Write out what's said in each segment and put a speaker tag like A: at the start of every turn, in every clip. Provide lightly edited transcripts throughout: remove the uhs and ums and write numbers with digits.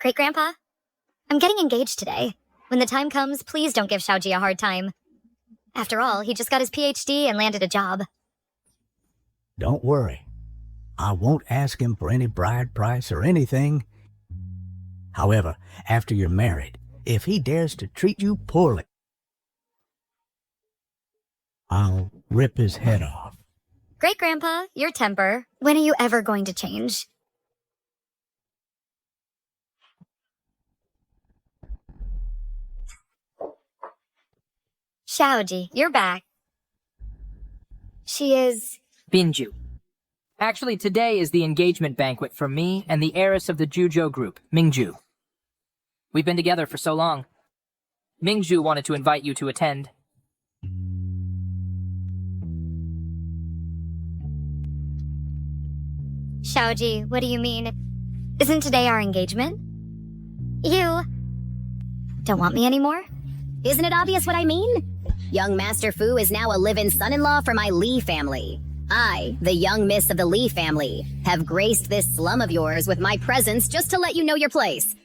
A: Great-grandpa, I'm getting engaged today. When the time comes, please don't give Xiaoji a hard time. After all, he just got his PhD and landed a job.
B: Don't worry. I won't ask him for any bride price or anything. However, after you're married, if he dares to treat you poorly, I'll rip his head off.
A: Great-grandpa, your temper. When are you ever going to change? Xiaoji, you're back. She is...
C: Binju. Actually, today is the engagement banquet for me and the heiress of the Juzhou group, Mingju. We've been together for so long. Mingju wanted to invite you to attend.
A: Xiaoji, what do you mean? Isn't today our engagement? You... don't want me anymore?
D: Isn't it obvious what I mean? Young Master Fu is now a live-in son-in-law for my Li family. I, the young miss of the Li family, have graced this slum of yours with my presence just to let you know your place.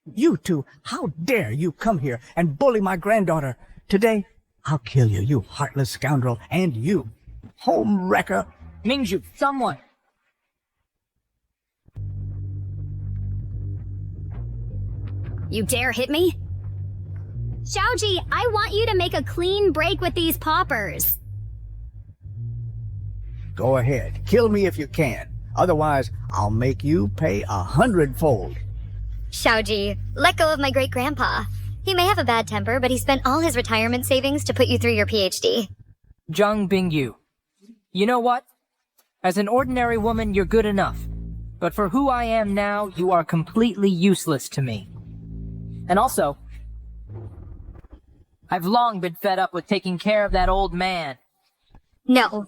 B: You two, how dare you come here and bully my granddaughter? Today, I'll kill you, you heartless scoundrel, and you, home wrecker.
C: Mingju, someone!
D: You dare hit me? Xiaoji, I want you to make a clean break with these paupers.
B: Go ahead, kill me if you can. Otherwise, I'll make you pay 100-fold.
A: Xiaoji, let go of my great-grandpa. He may have a bad temper, but he spent all his retirement savings to put you through your PhD.
C: Zhang Bingyu. You know what? As an ordinary woman, you're good enough. But for who I am now, you are completely useless to me. And also, I've long been fed up with taking care of that old man.
A: No.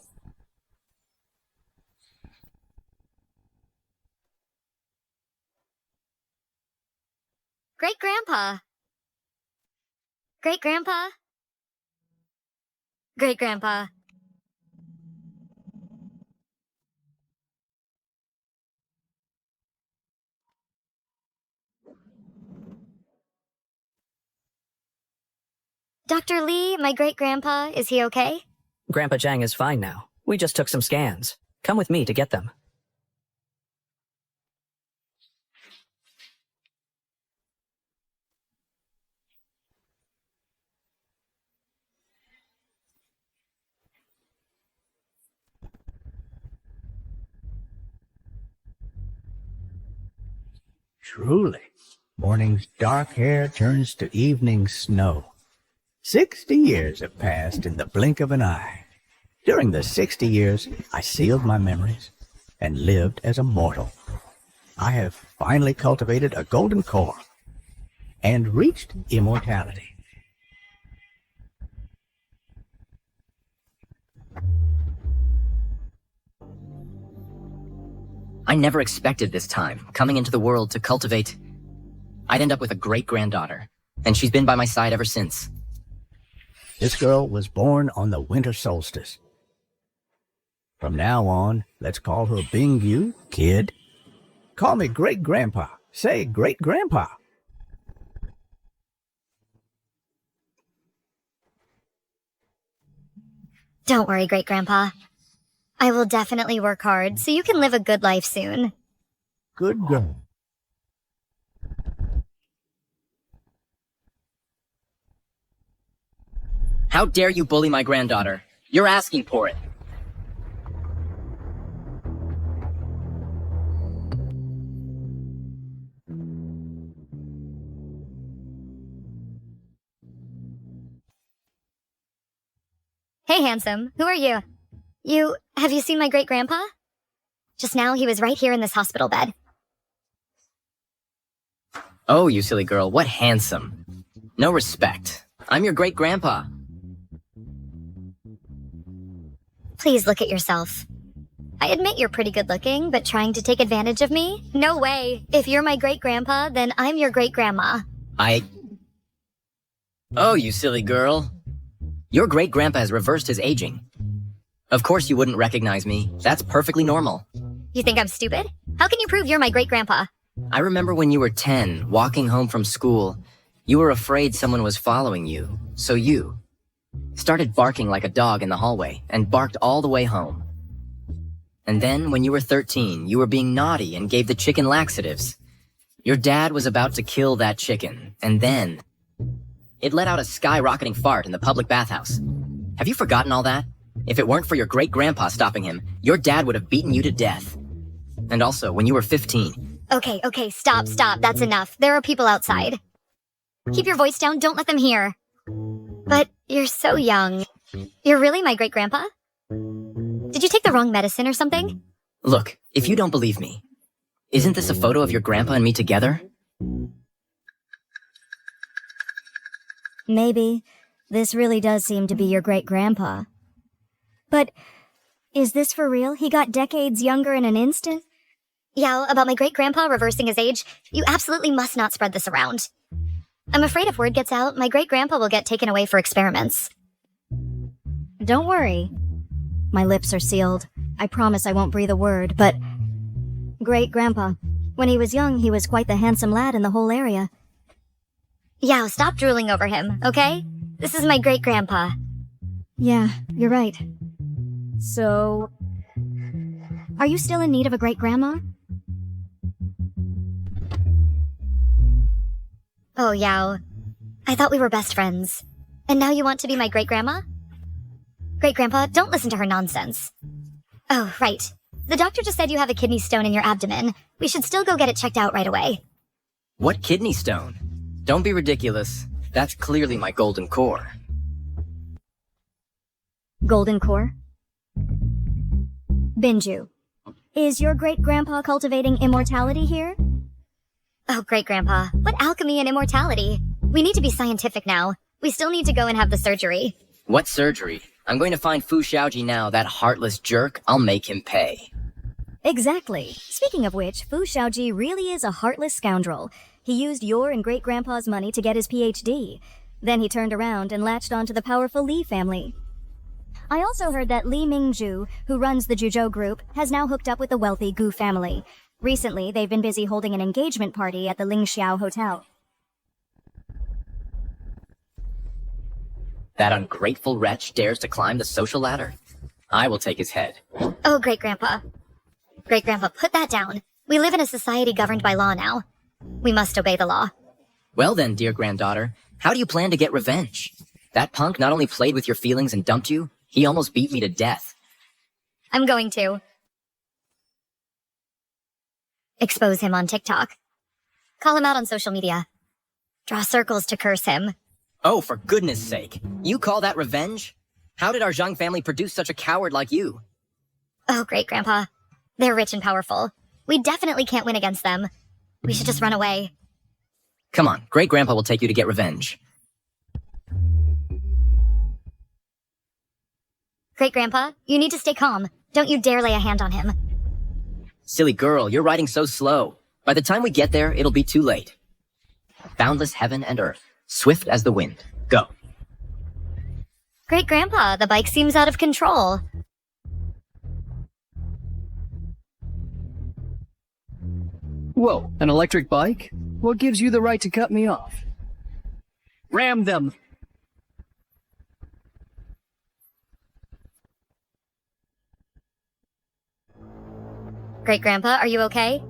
A: Great-grandpa. Great-grandpa. Great-grandpa. Dr. Lee, my great-grandpa, is he okay?
E: Grandpa Zhang is fine now. We just took some scans. Come with me to get them.
B: Truly, morning's dark hair turns to evening snow. 60 years have passed in the blink of an eye. During the 60 years, I sealed my memories and lived as a mortal. I have finally cultivated a golden core and reached immortality.
F: I never expected this time, coming into the world to cultivate. I'd end up with a great-granddaughter, and she's been by my side ever since.
B: This girl was born on the winter solstice. From now on, let's call her Bingyu, kid. Call me great-grandpa. Say great-grandpa.
A: Don't worry, great-grandpa. I will definitely work hard so you can live a good life soon.
B: Good girl.
F: How dare you bully my granddaughter? You're asking for it.
A: Hey, handsome. Who are you? Have you seen my great-grandpa? Just now, he was right here in this hospital bed.
F: Oh, you silly girl, what handsome. No respect. I'm your great-grandpa.
A: Please look at yourself. I admit you're pretty good-looking, but trying to take advantage of me? No way. If you're my great-grandpa, then I'm your great-grandma.
F: Oh, you silly girl. Your great-grandpa has reversed his aging. Of course you wouldn't recognize me. That's perfectly normal.
A: You think I'm stupid? How can you prove you're my great-grandpa?
F: I remember when you were 10, walking home from school. You were afraid someone was following you, so you started barking like a dog in the hallway and barked all the way home. And then, when you were 13, you were being naughty and gave the chicken laxatives. Your dad was about to kill that chicken, and then it let out a skyrocketing fart in the public bathhouse. Have you forgotten all that? If it weren't for your great-grandpa stopping him, your dad would have beaten you to death. And also, when you were 15...
A: Okay, stop. That's enough. There are people outside. Keep your voice down, don't let them hear. But you're so young. You're really my great-grandpa? Did you take the wrong medicine or something?
F: Look, if you don't believe me, isn't this a photo of your grandpa and me together?
G: Maybe. This really does seem to be your great-grandpa. But is this for real? He got decades younger in an instant?
A: Yeah, about my great-grandpa reversing his age, you absolutely must not spread this around. I'm afraid if word gets out, my great-grandpa will get taken away for experiments.
G: Don't worry. My lips are sealed. I promise I won't breathe a word, but... Great-grandpa. When he was young, he was quite the handsome lad in the whole area.
A: Yao, stop drooling over him, okay? This is my great-grandpa.
G: Yeah, you're right. So... Are you still in need of a great-grandma?
A: Oh, Yao. I thought we were best friends. And now you want to be my great-grandma? Great-grandpa, don't listen to her nonsense. Oh, right. The doctor just said you have a kidney stone in your abdomen. We should still go get it checked out right away.
F: What kidney stone? Don't be ridiculous. That's clearly my golden core.
G: Golden core? Binju. Is your great-grandpa cultivating immortality here?
A: Oh, great-grandpa, what alchemy and immortality? We need to be scientific now. We still need to go and have the surgery.
F: What surgery? I'm going to find Fu Xiaoji now, that heartless jerk. I'll make him pay.
G: Exactly. Speaking of which, Fu Xiaoji really is a heartless scoundrel. He used your and great-grandpa's money to get his PhD. Then he turned around and latched onto the powerful Li family. I also heard that Li Mingzhu, who runs the Zhuzhou group, has now hooked up with the wealthy Gu family. Recently, they've been busy holding an engagement party at the Lingxiao Hotel.
F: That ungrateful wretch dares to climb the social ladder? I will take his head.
A: Oh, great-grandpa. Great-grandpa, put that down. We live in a society governed by law now. We must obey the law.
F: Well then, dear granddaughter, how do you plan to get revenge? That punk not only played with your feelings and dumped you, he almost beat me to death.
A: I'm going to expose him on TikTok. Call him out on social media. Draw circles to curse him.
F: Oh, for goodness sake. You call that revenge? How did our Zhang family produce such a coward like you?
A: Oh, great-grandpa. They're rich and powerful. We definitely can't win against them. We should just run away.
F: Come on, great-grandpa will take you to get revenge.
A: Great-grandpa, you need to stay calm. Don't you dare lay a hand on him.
F: Silly girl, you're riding so slow. By the time we get there, it'll be too late. Boundless heaven and earth, swift as the wind. Go.
A: Great-grandpa, the bike seems out of control.
H: Whoa, an electric bike? What gives you the right to cut me off? Ram them!
A: Great-grandpa, are you okay?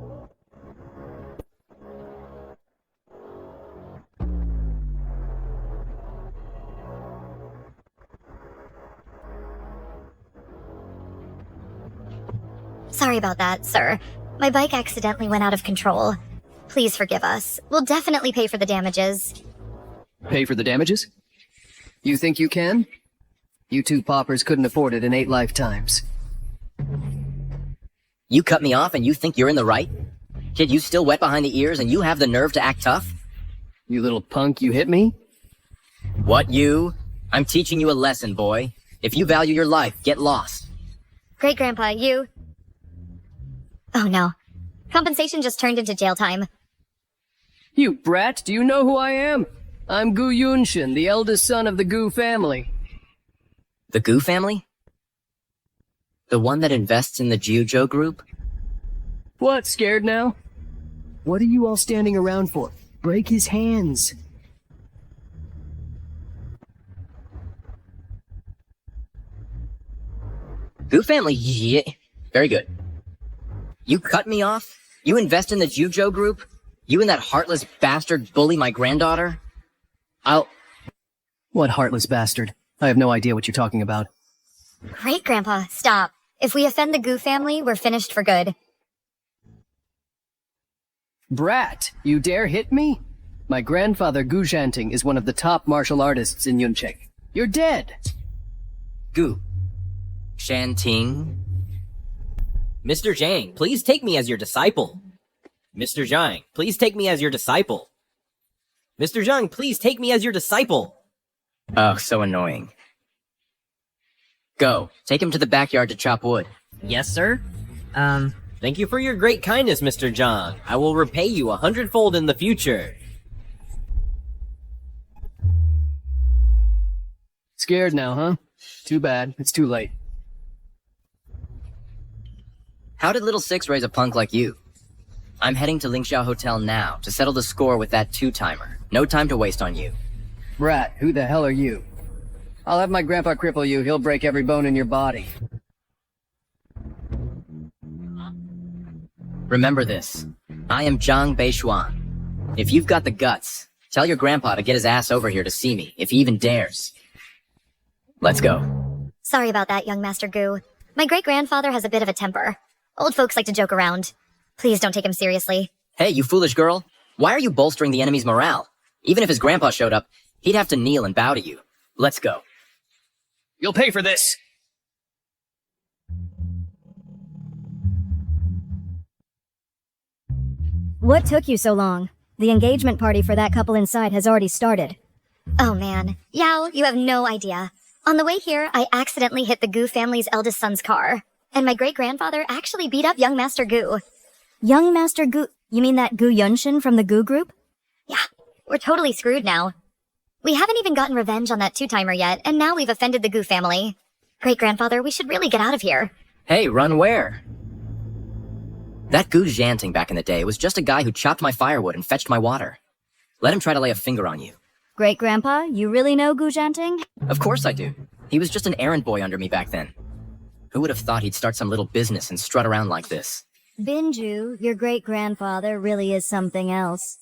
A: Sorry about that, sir. My bike accidentally went out of control. Please forgive us. We'll definitely pay for the damages.
H: Pay for the damages? You think you can? You two paupers couldn't afford it in 8 lifetimes.
F: You cut me off and you think you're in the right? Kid, you still wet behind the ears and you have the nerve to act tough?
H: You little punk, you hit me?
F: What, you? I'm teaching you a lesson, boy. If you value your life, get lost.
A: Great-grandpa, you... Oh no. Compensation just turned into jail time.
H: You brat, do you know who I am? I'm Gu Yunshin, the eldest son of the Gu family.
F: The Gu family? The one that invests in the Zhuzhou group?
H: What, scared now? What are you all standing around for? Break his hands.
F: Goo family, yeah. Very good. You cut me off? You invest in the Jujo group? You and that heartless bastard bully my granddaughter?
H: What heartless bastard? I have no idea what you're talking about.
A: Great Grandpa, stop. If we offend the Goo family, we're finished for good.
H: Brat, you dare hit me? My grandfather Gu Zhanting is one of the top martial artists in Yuncheng. You're dead.
F: Goo. Shanting.
I: Mr. Zhang, please take me as your disciple. Mr. Zhang, please take me as your disciple. Mr. Zhang, please take me as your disciple.
F: Oh, so annoying. Go. Take him to the backyard to chop wood.
I: Yes, sir? Thank you for your great kindness, Mr. Zhang. I will repay you 100-fold in the future.
H: Scared now, huh? Too bad. It's too late.
F: How did Little Six raise a punk like you? I'm heading to Lingxiao Hotel now to settle the score with that two-timer. No time to waste on you.
H: Brat, who the hell are you? I'll have my grandpa cripple you. He'll break every bone in your body.
F: Remember this. I am Zhang Beishuan. If you've got the guts, tell your grandpa to get his ass over here to see me, if he even dares. Let's go.
A: Sorry about that, young Master Goo. My great-grandfather has a bit of a temper. Old folks like to joke around. Please don't take him seriously.
F: Hey, you foolish girl. Why are you bolstering the enemy's morale? Even if his grandpa showed up, he'd have to kneel and bow to you. Let's go.
H: You'll pay for this!
G: What took you so long? The engagement party for that couple inside has already started.
A: Oh man. Yao, you have no idea. On the way here, I accidentally hit the Goo family's eldest son's car. And my great-grandfather actually beat up young Master Goo.
G: Young Master Goo... You mean that Gu Yunshin from the Goo group?
A: Yeah, we're totally screwed now. We haven't even gotten revenge on that two-timer yet, and now we've offended the Goo family. Great-grandfather, we should really get out of here.
F: Hey, run where? That Gu Zhanting back in the day was just a guy who chopped my firewood and fetched my water. Let him try to lay a finger on you.
G: Great-grandpa, you really know Gu Zhanting?
F: Of course I do. He was just an errand boy under me back then. Who would have thought he'd start some little business and strut around like this?
G: Binju, your great-grandfather really is something else.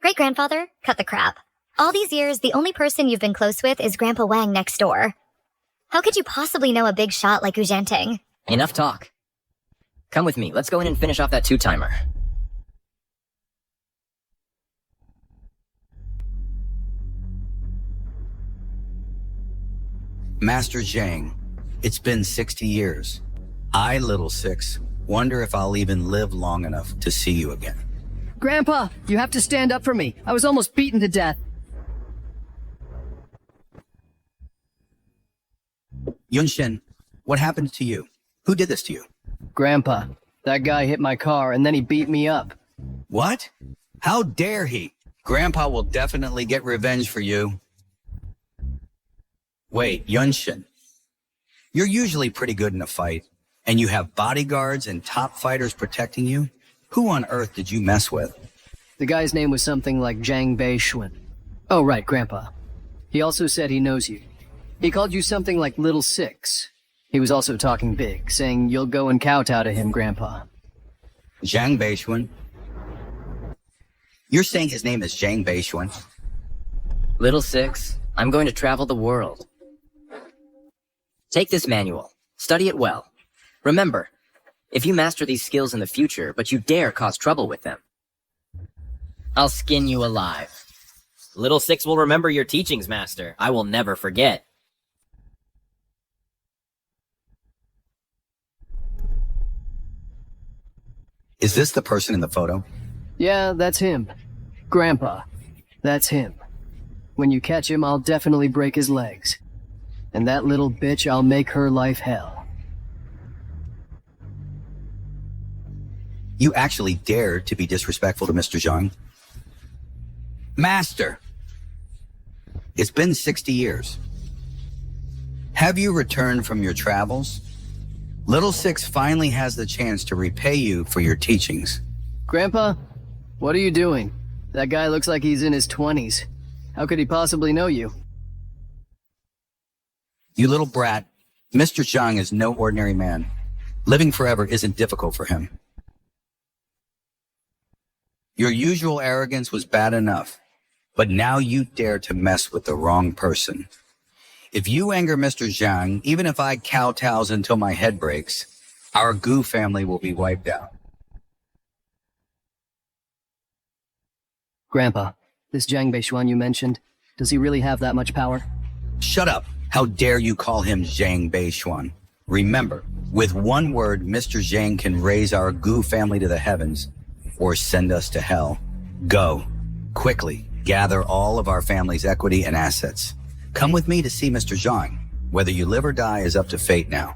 A: Great-grandfather, cut the crap. All these years, the only person you've been close with is Grandpa Wang next door. How could you possibly know a big shot like Gu Zhanting?
F: Enough talk. Come with me, let's go in and finish off that two-timer.
B: Master Zhang, it's been 60 years. I, Little Six, wonder if I'll even live long enough to see you again.
H: Grandpa, you have to stand up for me. I was almost beaten to death.
B: Yunshin, what happened to you? Who did this to you?
H: Grandpa, that guy hit my car and then he beat me up.
B: What? How dare he? Grandpa will definitely get revenge for you. Wait, Yunshin. You're usually pretty good in a fight, and you have bodyguards and top fighters protecting you? Who on earth did you mess with?
H: The guy's name was something like Zhang Beishuan. Oh, right, Grandpa. He also said he knows you. He called you something like Little Six. He was also talking big, saying you'll go and kowtow to him, Grandpa.
B: Zhang Beishuan? You're saying his name is Zhang Beishuan?
F: Little Six, I'm going to travel the world. Take this manual. Study it well. Remember, if you master these skills in the future, but you dare cause trouble with them, I'll skin you alive.
I: Little Six will remember your teachings, Master. I will never forget.
B: Is this the person in the photo?
H: Yeah, that's him. Grandpa, that's him. When you catch him, I'll definitely break his legs. And that little bitch, I'll make her life hell.
B: You actually dared to be disrespectful to Mr. Zhang? Master! It's been 60 years. Have you returned from your travels? Little Six finally has the chance to repay you for your teachings.
H: Grandpa, what are you doing? That guy looks like he's in his 20s. How could he possibly know you?
B: You little brat, Mr. Zhang is no ordinary man. Living forever isn't difficult for him. Your usual arrogance was bad enough, but now you dare to mess with the wrong person. If you anger Mr. Zhang, even if I kowtows until my head breaks, our Gu family will be wiped out.
H: Grandpa, this Jiang Beishuan you mentioned, does he really have that much power?
B: Shut up. How dare you call him Zhang Beishuan? Remember, with one word, Mr. Zhang can raise our Gu family to the heavens or send us to hell. Go. Quickly, gather all of our family's equity and assets. Come with me to see Mr. Zhang. Whether you live or die is up to fate now.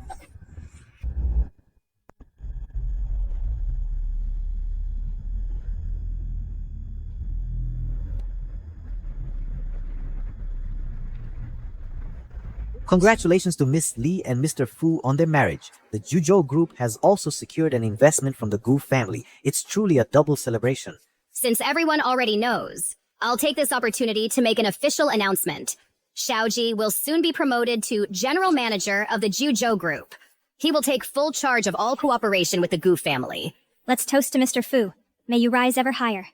J: Congratulations to Miss Lee and Mr. Fu on their marriage. The Juzhou Group has also secured an investment from the Gu family. It's truly a double celebration.
D: Since everyone already knows, I'll take this opportunity to make an official announcement. Xiaoji will soon be promoted to General Manager of the Juzhou Group. He will take full charge of all cooperation with the Gu family.
G: Let's toast to Mr. Fu. May you rise ever higher.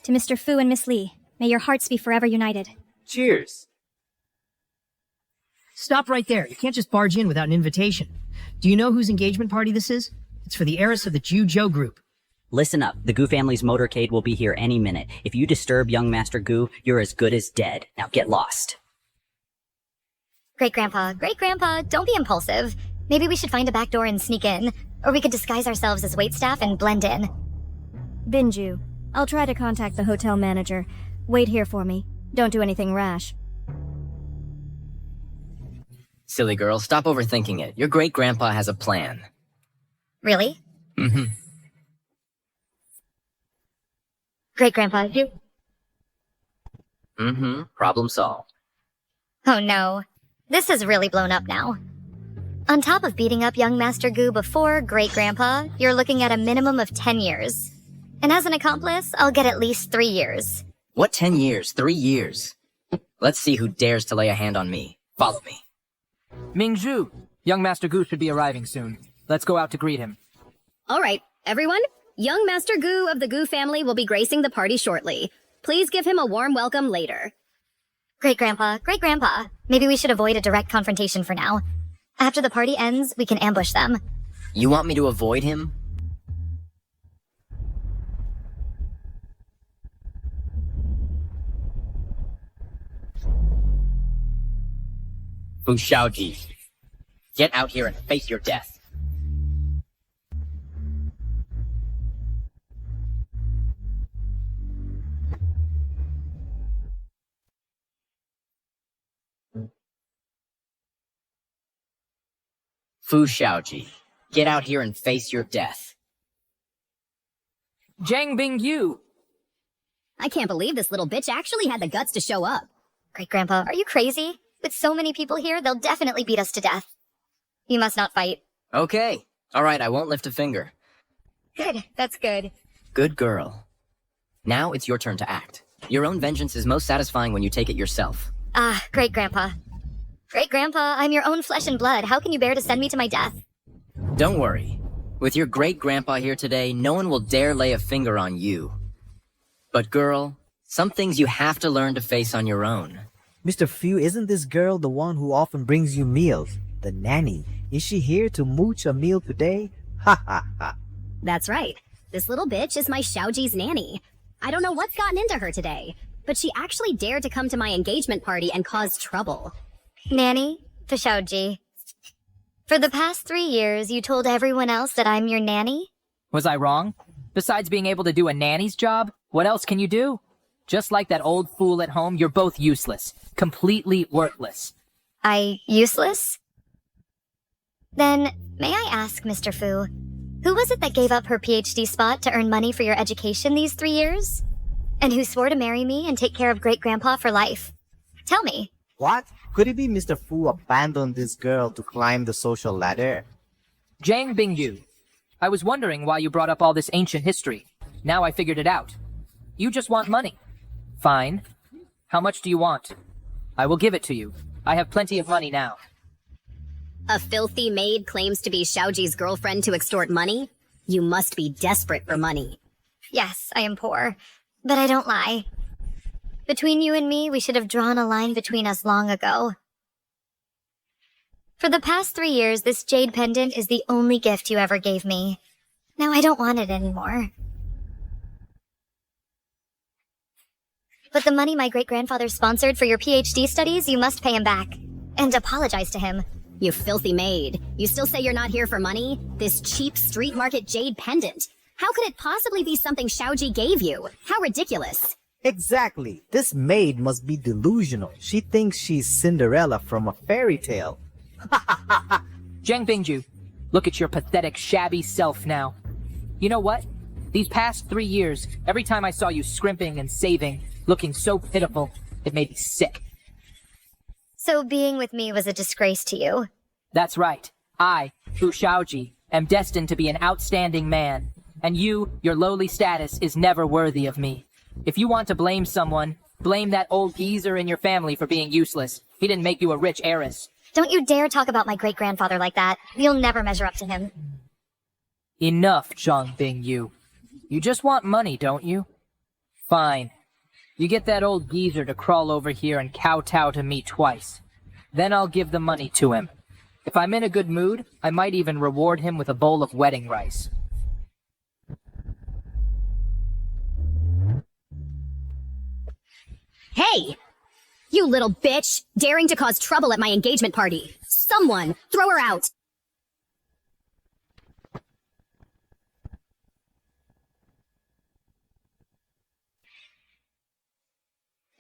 G: To Mr. Fu and Miss Lee, may your hearts be forever united.
C: Cheers. Stop right there. You can't just barge in without an invitation. Do you know whose engagement party this is? It's for the heiress of the Juzhou Group.
K: Listen up. The Gu family's motorcade will be here any minute. If you disturb young Master Gu, you're as good as dead. Now get lost.
A: Great Grandpa, don't be impulsive. Maybe we should find a back door and sneak in. Or we could disguise ourselves as waitstaff and blend in.
G: Binju, I'll try to contact the hotel manager. Wait here for me. Don't do anything rash.
F: Silly girl, stop overthinking it. Your great-grandpa has a plan.
A: Really?
F: Mm-hmm.
A: Great Grandpa, you...
F: Mm-hmm. Problem solved.
A: Oh no. This has really blown up now. On top of beating up young Master Gu before Great Grandpa, you're looking at a minimum of 10 years. And as an accomplice, I'll get at least 3 years.
F: What 10 years? 3 years? Let's see who dares to lay a hand on me. Follow me.
C: Mingzhu, young Master Gu should be arriving soon. Let's go out to greet him.
D: All right, everyone. Young Master Gu of the Gu family will be gracing the party shortly. Please give him a warm welcome later.
A: Great Grandpa, maybe we should avoid a direct confrontation for now. After the party ends, we can ambush them.
F: You want me to avoid him? Fu Xiaoji, get out here and face your death. Fu Xiaoji, get out here and face your death.
C: Zhang Bingyu.
D: I can't believe this little bitch actually had the guts to show up.
A: Great Grandpa, are you crazy? With so many people here, they'll definitely beat us to death. You must not fight.
F: Okay. All right, I won't lift a finger.
A: Good, that's good.
F: Good girl. Now it's your turn to act. Your own vengeance is most satisfying when you take it yourself.
A: Ah, Great Grandpa. Great Grandpa, I'm your own flesh and blood. How can you bear to send me to my death?
F: Don't worry. With your great-grandpa here today, no one will dare lay a finger on you. But girl, some things you have to learn to face on your own.
J: Mr. Fu, isn't this girl the one who often brings you meals? The nanny. Is she here to mooch a meal today? Ha ha ha.
D: That's right. This little bitch is my Xiaoji's nanny. I don't know what's gotten into her today, but she actually dared to come to my engagement party and cause trouble.
A: Nanny, for Xiaoji. For the past 3 years, you told everyone else that I'm your nanny?
C: Was I wrong? Besides being able to do a nanny's job, what else can you do? Just like that old fool at home, you're both useless. Completely worthless.
A: Useless? Then, may I ask, Mr. Fu, who was it that gave up her PhD spot to earn money for your education these 3 years? And who swore to marry me and take care of Great Grandpa for life? Tell me.
J: What? Could it be Mr. Fu abandoned this girl to climb the social ladder?
C: Jang Bingyu. I was wondering why you brought up all this ancient history. Now I figured it out. You just want money. Fine. How much do you want? I will give it to you. I have plenty of money now.
D: A filthy maid claims to be Xiaoji's girlfriend to extort money? You must be desperate for money.
A: Yes, I am poor, but I don't lie. Between you and me, we should have drawn a line between us long ago. For the past 3 years, this jade pendant is the only gift you ever gave me. Now I don't want it anymore. But the money my great-grandfather sponsored for your PhD studies, you must pay him back. And apologize to him.
D: You filthy maid. You still say you're not here for money? This cheap street market jade pendant. How could it possibly be something Xiaoji gave you? How ridiculous.
J: Exactly. This maid must be delusional. She thinks she's Cinderella from a fairy tale.
C: Jang Bingju, look at your pathetic, shabby self now. You know what? These past 3 years, every time I saw you scrimping and saving, looking so pitiful, it made me sick.
A: So being with me was a disgrace to you?
C: That's right. I, Fu Xiaoji, am destined to be an outstanding man. And you, your lowly status, is never worthy of me. If you want to blame someone, blame that old geezer in your family for being useless. He didn't make you a rich heiress.
A: Don't you dare talk about my great-grandfather like that. You'll never measure up to him.
C: Enough, Zhang Bingyu. You just want money, don't you? Fine. You get that old geezer to crawl over here and kowtow to me twice. Then I'll give the money to him. If I'm in a good mood, I might even reward him with a bowl of wedding rice.
D: Hey! You little bitch! Daring to cause trouble at my engagement party. Someone, throw her out!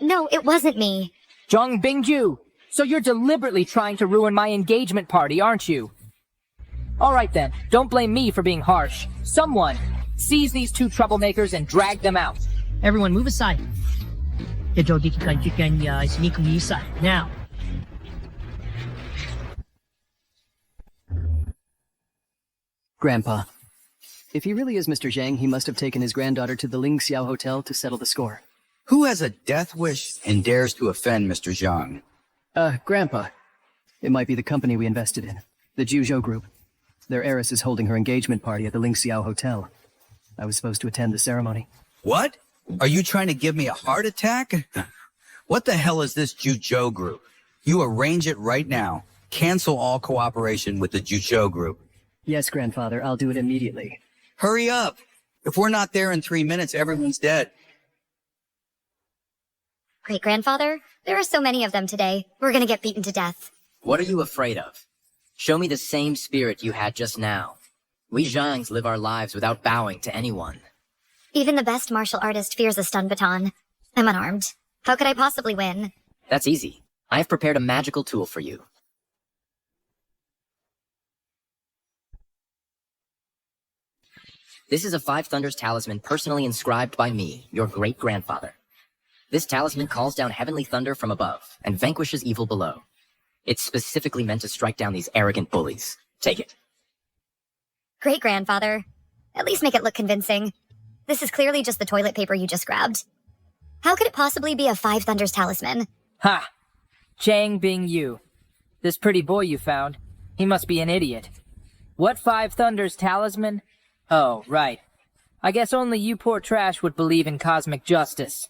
A: No, it wasn't me.
C: Zhang Bingju! So you're deliberately trying to ruin my engagement party, aren't you? Alright then, don't blame me for being harsh. Someone, seize these 2 troublemakers and drag them out.
L: Everyone move aside. Now.
H: Grandpa. If he really is Mr. Zhang, he must have taken his granddaughter to the Ling Xiao Hotel to settle the score.
B: Who has a death wish and dares to offend Mr. Zhang?
H: Grandpa. It might be the company we invested in. The Juzhou Group. Their heiress is holding her engagement party at the Ling Xiao Hotel. I was supposed to attend the ceremony.
B: What? Are you trying to give me a heart attack? What the hell is this Juzhou Group? You arrange it right now. Cancel all cooperation with the Juzhou Group.
H: Yes, Grandfather, I'll do it immediately.
B: Hurry up! If we're not there in 3 minutes, everyone's dead.
A: Great-grandfather? There are so many of them today. We're gonna get beaten to death.
F: What are you afraid of? Show me the same spirit you had just now. We Zhangs live our lives without bowing to anyone.
A: Even the best martial artist fears a stun baton. I'm unarmed. How could I possibly win?
F: That's easy. I have prepared a magical tool for you. This is a 5 Thunders talisman personally inscribed by me, your great-grandfather. This talisman calls down heavenly thunder from above and vanquishes evil below. It's specifically meant to strike down these arrogant bullies. Take it.
A: Great-grandfather. At least make it look convincing. This is clearly just the toilet paper you just grabbed. How could it possibly be a 5 Thunders talisman?
C: Ha! Zhang Bingyu. This pretty boy you found. He must be an idiot. What 5 Thunders talisman? Oh, right. I guess only you poor trash would believe in cosmic justice.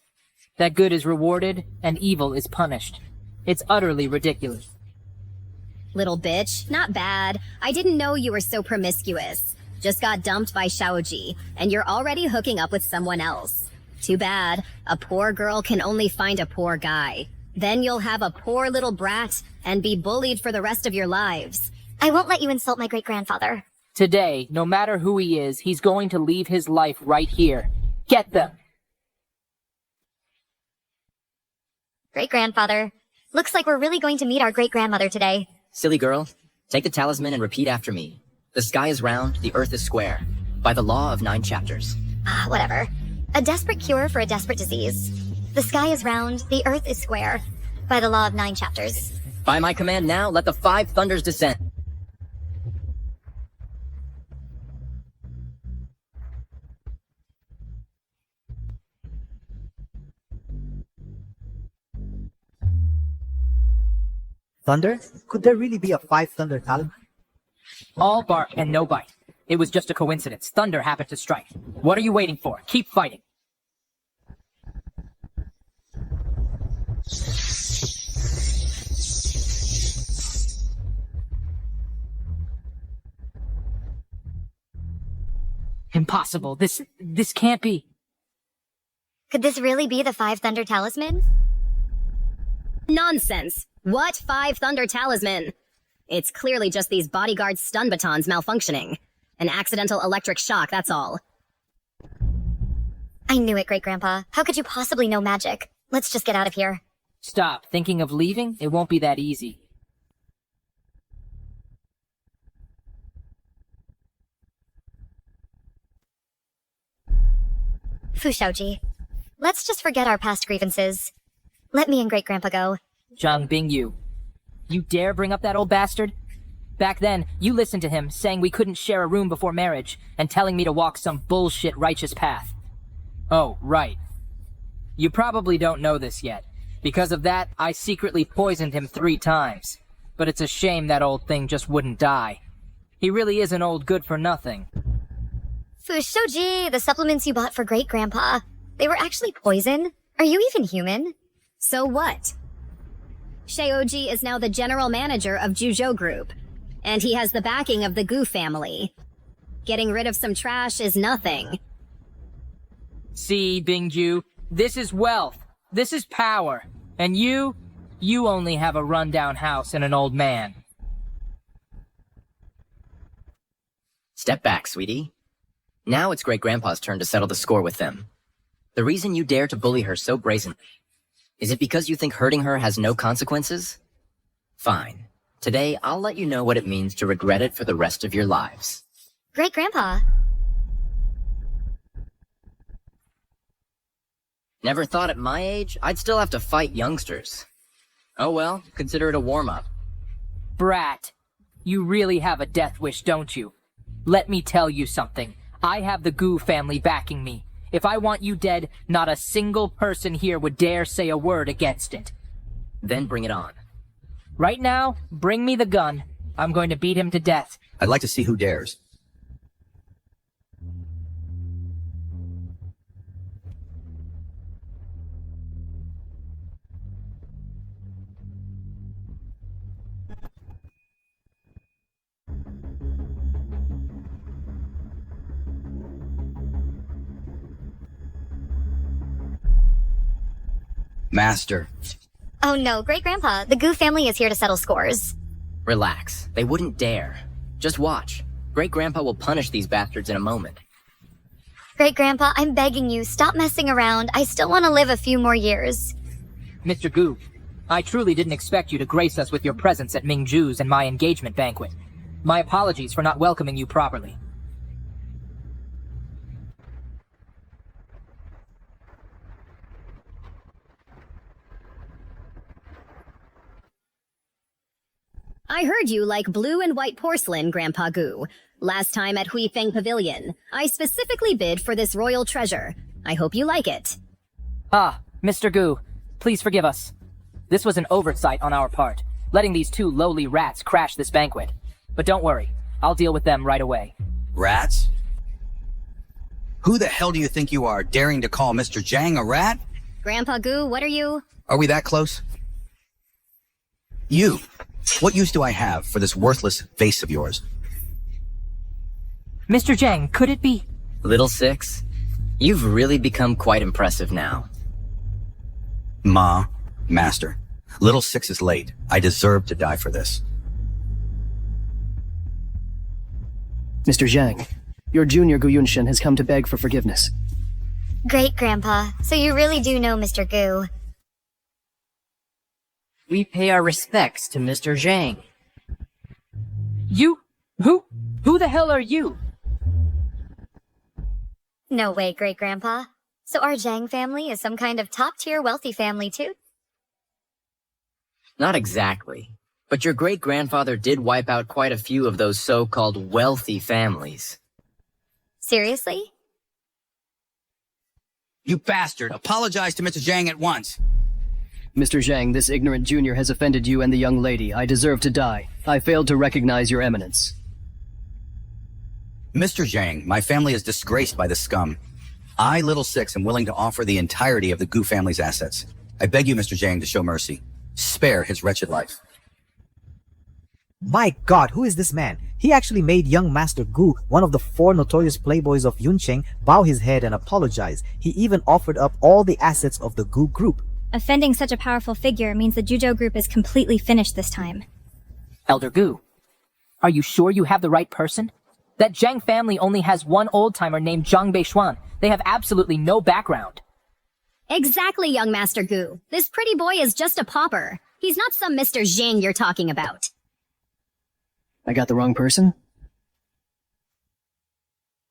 C: That good is rewarded and evil is punished. It's utterly ridiculous.
D: Little bitch, not bad. I didn't know you were so promiscuous. Just got dumped by Xiaoji, and you're already hooking up with someone else. Too bad. A poor girl can only find a poor guy. Then you'll have a poor little brat and be bullied for the rest of your lives.
A: I won't let you insult my great-grandfather.
C: Today, no matter who he is, he's going to leave his life right here. Get them!
A: Great-grandfather. Looks like we're really going to meet our great-grandmother today.
F: Silly girl, take the talisman and repeat after me. The sky is round, the earth is square. By the law of 9 chapters.
A: Whatever. A desperate cure for a desperate disease. The sky is round, the earth is square. By the law of 9 chapters.
F: By my command now, let the 5 thunders descend.
J: Thunder? Could there really be a 5 Thunder talisman?
C: All bark and no bite. It was just a coincidence. Thunder happened to strike. What are you waiting for? Keep fighting. Impossible. This can't be.
A: Could this really be the 5 Thunder Talisman?
D: Nonsense. What 5 Thunder Talisman? It's clearly just these bodyguard stun batons malfunctioning. An accidental electric shock, that's all.
A: I knew it, Great-Grandpa. How could you possibly know magic? Let's just get out of here.
C: Stop. Thinking of leaving? It won't be that easy.
A: Fushaoji, let's just forget our past grievances. Let me and Great-Grandpa go.
C: Zhang Bingyu. You dare bring up that old bastard? Back then, you listened to him, saying we couldn't share a room before marriage, and telling me to walk some bullshit righteous path. Oh, right. You probably don't know this yet. Because of that, I secretly poisoned him 3 times. But it's a shame that old thing just wouldn't die. He really is an old good-for-nothing.
A: Fushoji, the supplements you bought for Great-Grandpa, they were actually poison? Are you even human?
D: So what? Sheoji is now the general manager of Juzhou Group, and he has the backing of the Gu family. Getting rid of some trash is nothing.
C: See, Bingju, this is wealth. This is power. And you only have a rundown house and an old man.
F: Step back, sweetie. Now it's Great-Grandpa's turn to settle the score with them. The reason you dare to bully her so brazenly, is it because you think hurting her has no consequences? Fine. Today, I'll let you know what it means to regret it for the rest of your lives.
A: Great-Grandpa.
F: Never thought at my age I'd still have to fight youngsters. Oh well, consider it a warm-up.
C: Brat, you really have a death wish, don't you? Let me tell you something. I have the Gu family backing me. If I want you dead, not a single person here would dare say a word against it.
F: Then bring it on.
C: Right now, bring me the gun. I'm going to beat him to death.
B: I'd like to see who dares. Master.
A: Oh no, Great-Grandpa, the Gu family is here to settle scores.
F: Relax. They wouldn't dare. Just watch. Great-Grandpa will punish these bastards in a moment.
A: Great-Grandpa, I'm begging you, stop messing around. I still want to live a few more years.
C: Mr. Gu, I truly didn't expect you to grace us with your presence at Mingju's and my engagement banquet. My apologies for not welcoming you properly.
D: I heard you like blue and white porcelain, Grandpa Gu. Last time at Huifeng Pavilion, I specifically bid for this royal treasure. I hope you like it.
C: Ah, Mr. Gu, please forgive us. This was an oversight on our part, letting these 2 lowly rats crash this banquet. But don't worry, I'll deal with them right away.
B: Rats? Who the hell do you think you are, daring to call Mr. Zhang a rat?
D: Grandpa Gu, what are you?
B: Are we that close? You! What use do I have for this worthless vase of yours?
C: Mr. Zhang, could it be?
F: Little Six, you've really become quite impressive now.
B: Ma, Master, Little Six is late. I deserve to die for this.
H: Mr. Zhang, your junior Guyunshin has come to beg for forgiveness.
A: Great-Grandpa, so you really do know Mr. Gu.
M: We pay our respects to Mr. Zhang.
C: You? Who the hell are you?
A: No way, Great-Grandpa. So our Zhang family is some kind of top-tier wealthy family too?
F: Not exactly. But your great-grandfather did wipe out quite a few of those so-called wealthy families.
A: Seriously?
B: You bastard! Apologize to Mr. Zhang at once!
H: Mr. Zhang, this ignorant junior has offended you and the young lady. I deserve to die. I failed to recognize your eminence.
N: Mr. Zhang, my family is disgraced by the scum. I, Little Six, am willing to offer the entirety of the Gu family's assets. I beg you, Mr. Zhang, to show mercy. Spare his wretched life.
J: My god, who is this man? He actually made young Master Gu, one of the 4 notorious playboys of Yuncheng, bow his head and apologize. He even offered up all the assets of the Gu group.
G: Offending such a powerful figure means the Juzhou group is completely finished this time.
C: Elder Gu, are you sure you have the right person? That Zhang family only has one old-timer named Zhang Beishuan. They have absolutely no background.
D: Exactly, young Master Gu. This pretty boy is just a pauper. He's not some Mr. Zhang you're talking about.
H: I got the wrong person?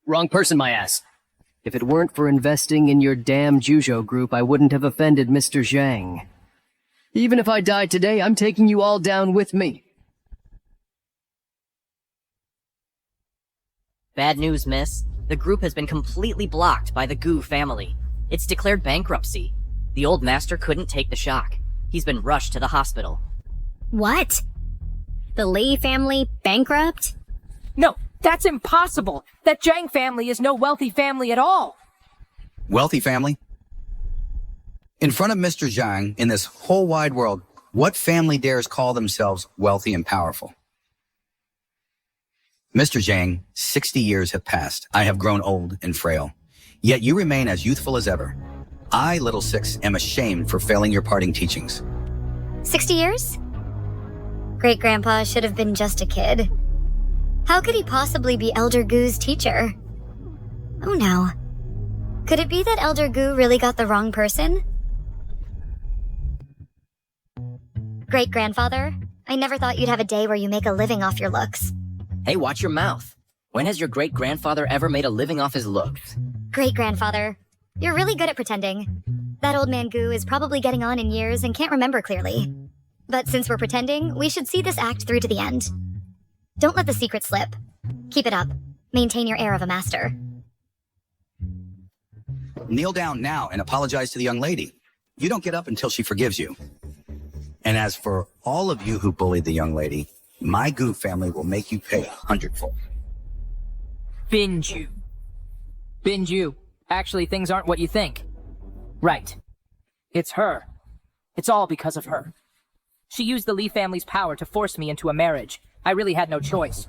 H: Wrong person, my ass. If it weren't for investing in your damn Juzhou group, I wouldn't have offended Mr. Zhang. Even if I died today, I'm taking you all down with me.
M: Bad news, miss. The group has been completely blocked by the Gu family. It's declared bankruptcy. The old master couldn't take the shock. He's been rushed to the hospital.
D: What? The Li family bankrupt?
C: No, that's impossible. That Zhang family is no wealthy family at all.
N: Wealthy family? In front of Mr. Zhang, in this whole wide world, what family dares call themselves wealthy and powerful? Mr. Zhang, 60 years have passed. I have grown old and frail. Yet you remain as youthful as ever. I, Little Six, am ashamed for failing your parting teachings.
A: 60 years? Great-grandpa should have been just a kid. How could he possibly be Elder Gu's teacher? Oh no. Could it be that Elder Gu really got the wrong person? Great-grandfather, I never thought you'd have a day where you make a living off your looks.
F: Hey, watch your mouth. When has your great-grandfather ever made a living off his looks?
A: Great-grandfather, you're really good at pretending. That old man Gu is probably getting on in years and can't remember clearly. But since we're pretending, we should see this act through to the end. Don't let the secret slip. Keep it up. Maintain your air of a master.
N: Kneel down now and apologize to the young lady. You don't get up until she forgives you. And as for all of you who bullied the young lady, my Gu family will make you pay 100-fold.
C: Binju. Binju. Actually, things aren't what you think. Right. It's her. It's all because of her. She used the Li family's power to force me into a marriage. I really had no choice.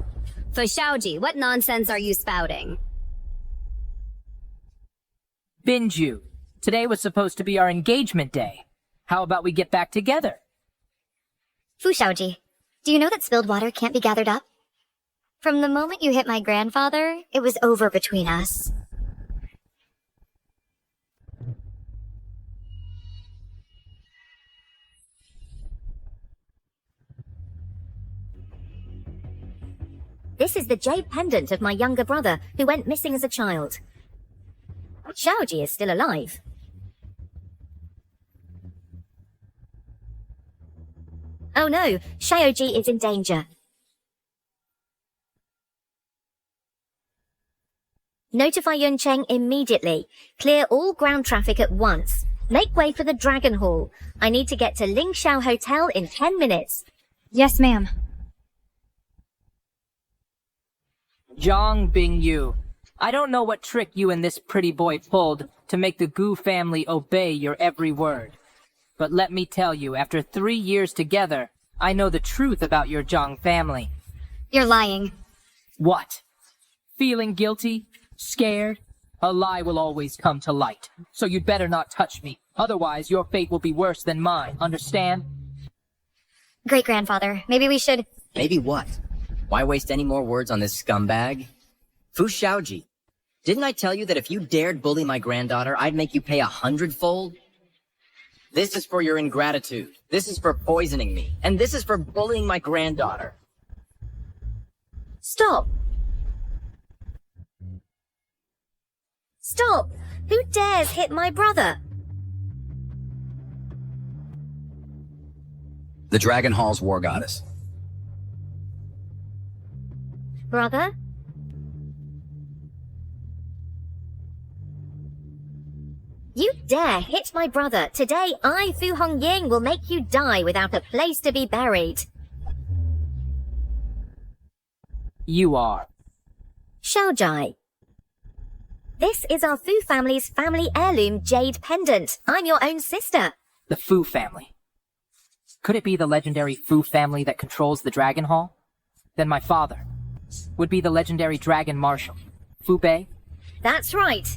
D: For Xiaoji, what nonsense are you spouting?
C: Binju. Today was supposed to be our engagement day. How about we get back together?
A: Fu Xiaoji, do you know that spilled water can't be gathered up? From the moment you hit my grandfather, it was over between us.
O: This is the jade pendant of my younger brother, who went missing as a child. Xiaoji is still alive. Oh no, Xiaoji is in danger. Notify Yuncheng immediately. Clear all ground traffic at once. Make way for the Dragon Hall. I need to get to Lingxiao Hotel in 10 minutes.
G: Yes, ma'am.
C: Zhang Bingyu. I don't know what trick you and this pretty boy pulled to make the Gu family obey your every word. But let me tell you, after 3 years together, I know the truth about your Zhang family.
A: You're lying.
C: What? Feeling guilty? Scared? A lie will always come to light. So you'd better not touch me. Otherwise, your fate will be worse than mine. Understand?
A: Great-grandfather, maybe we should...
F: Maybe what? Why waste any more words on this scumbag? Fu Xiaoji, didn't I tell you that if you dared bully my granddaughter, I'd make you pay 100-fold? This is for your ingratitude. This is for poisoning me. And this is for bullying my granddaughter.
O: Stop! Stop! Who dares hit my brother?
N: The Dragon Hall's war goddess.
O: Brother? You dare hit my brother, today I, Fu Hongying, will make you die without a place to be buried.
C: You are.
O: Xiaojai. This is our Fu family's family heirloom jade pendant. I'm your own sister.
C: The Fu family. Could it be the legendary Fu family that controls the Dragon Hall? Then my father would be the legendary Dragon Marshal, Fu Bei.
O: That's right.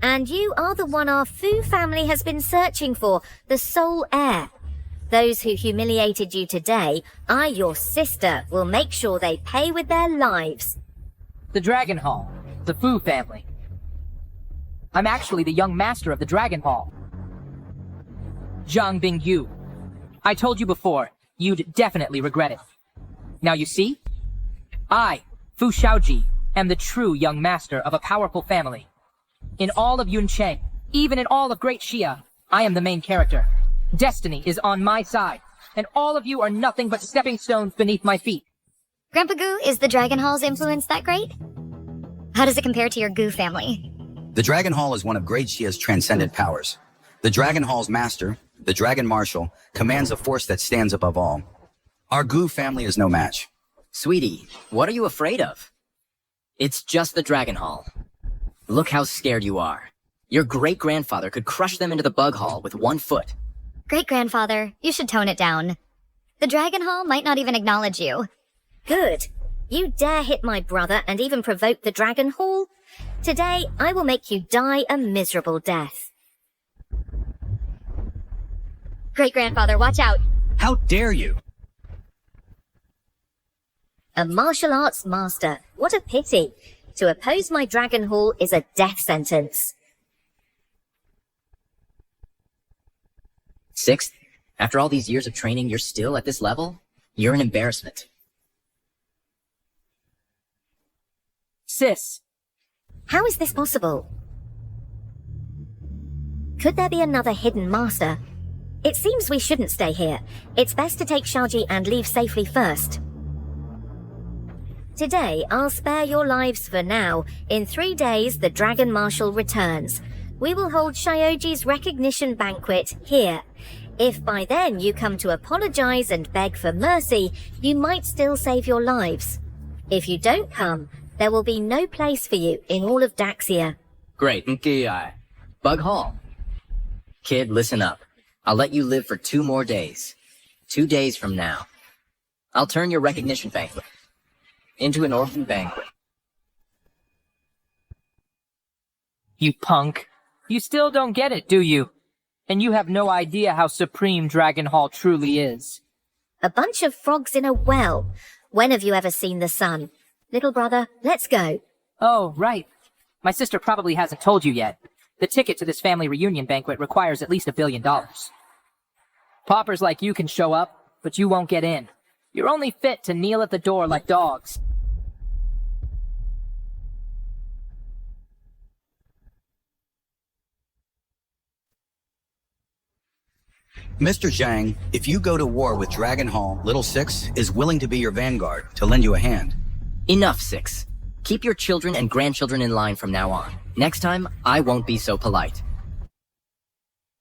O: And you are the one our Fu family has been searching for, the sole heir. Those who humiliated you today, I, your sister, will make sure they pay with their lives.
C: The Dragon Hall, the Fu family. I'm actually the young master of the Dragon Hall. Zhang Bingyu. I told you before, you'd definitely regret it. Now you see? I, Fu Shaoji, am the true young master of a powerful family. In all of Yuncheng, even in all of Great Xia, I am the main character. Destiny is on my side, and all of you are nothing but stepping stones beneath my feet.
A: Grandpa Goo, is the Dragon Hall's influence that great? How does it compare to your Goo family?
N: The Dragon Hall is one of Great Xia's transcendent powers. The Dragon Hall's master, the Dragon Marshal, commands a force that stands above all. Our Goo family is no match.
F: Sweetie, what are you afraid of? It's just the Dragon Hall. Look how scared you are. Your great-grandfather could crush them into the Bug Hall with 1 foot.
A: Great-grandfather, you should tone it down. The Dragon Hall might not even acknowledge you.
O: Good. You dare hit my brother and even provoke the Dragon Hall? Today, I will make you die a miserable death.
A: Great-grandfather, watch out.
N: How dare you?
O: A martial arts master. What a pity. To oppose my Dragon Hall is a death sentence.
F: 6th, after all these years of training, you're still at this level? You're an embarrassment.
C: Sis.
O: How is this possible? Could there be another hidden master? It seems we shouldn't stay here. It's best to take Xiaoji and leave safely first. Today, I'll spare your lives for now. In 3 days, the Dragon Marshal returns. We will hold Xiaoji's recognition banquet here. If by then you come to apologize and beg for mercy, you might still save your lives. If you don't come, there will be no place for you in all of Daxia.
F: Great. Bug Hall. Kid, listen up. I'll let you live for 2 more days. 2 days from now. I'll turn your recognition banquet into an orphan banquet.
C: You punk. You still don't get it, do you? And you have no idea how supreme Dragon Hall truly is.
O: A bunch of frogs in a well. When have you ever seen the sun? Little brother, let's go.
C: Oh, right. My sister probably hasn't told you yet. The ticket to this family reunion banquet requires at least $1 billion. Paupers like you can show up, but you won't get in. You're only fit to kneel at the door like dogs.
N: Mr. Zhang, if you go to war with Dragon Hall, Little Six is willing to be your vanguard, to lend you a hand.
F: Enough, 6. Keep your children and grandchildren in line from now on. Next time, I won't be so polite.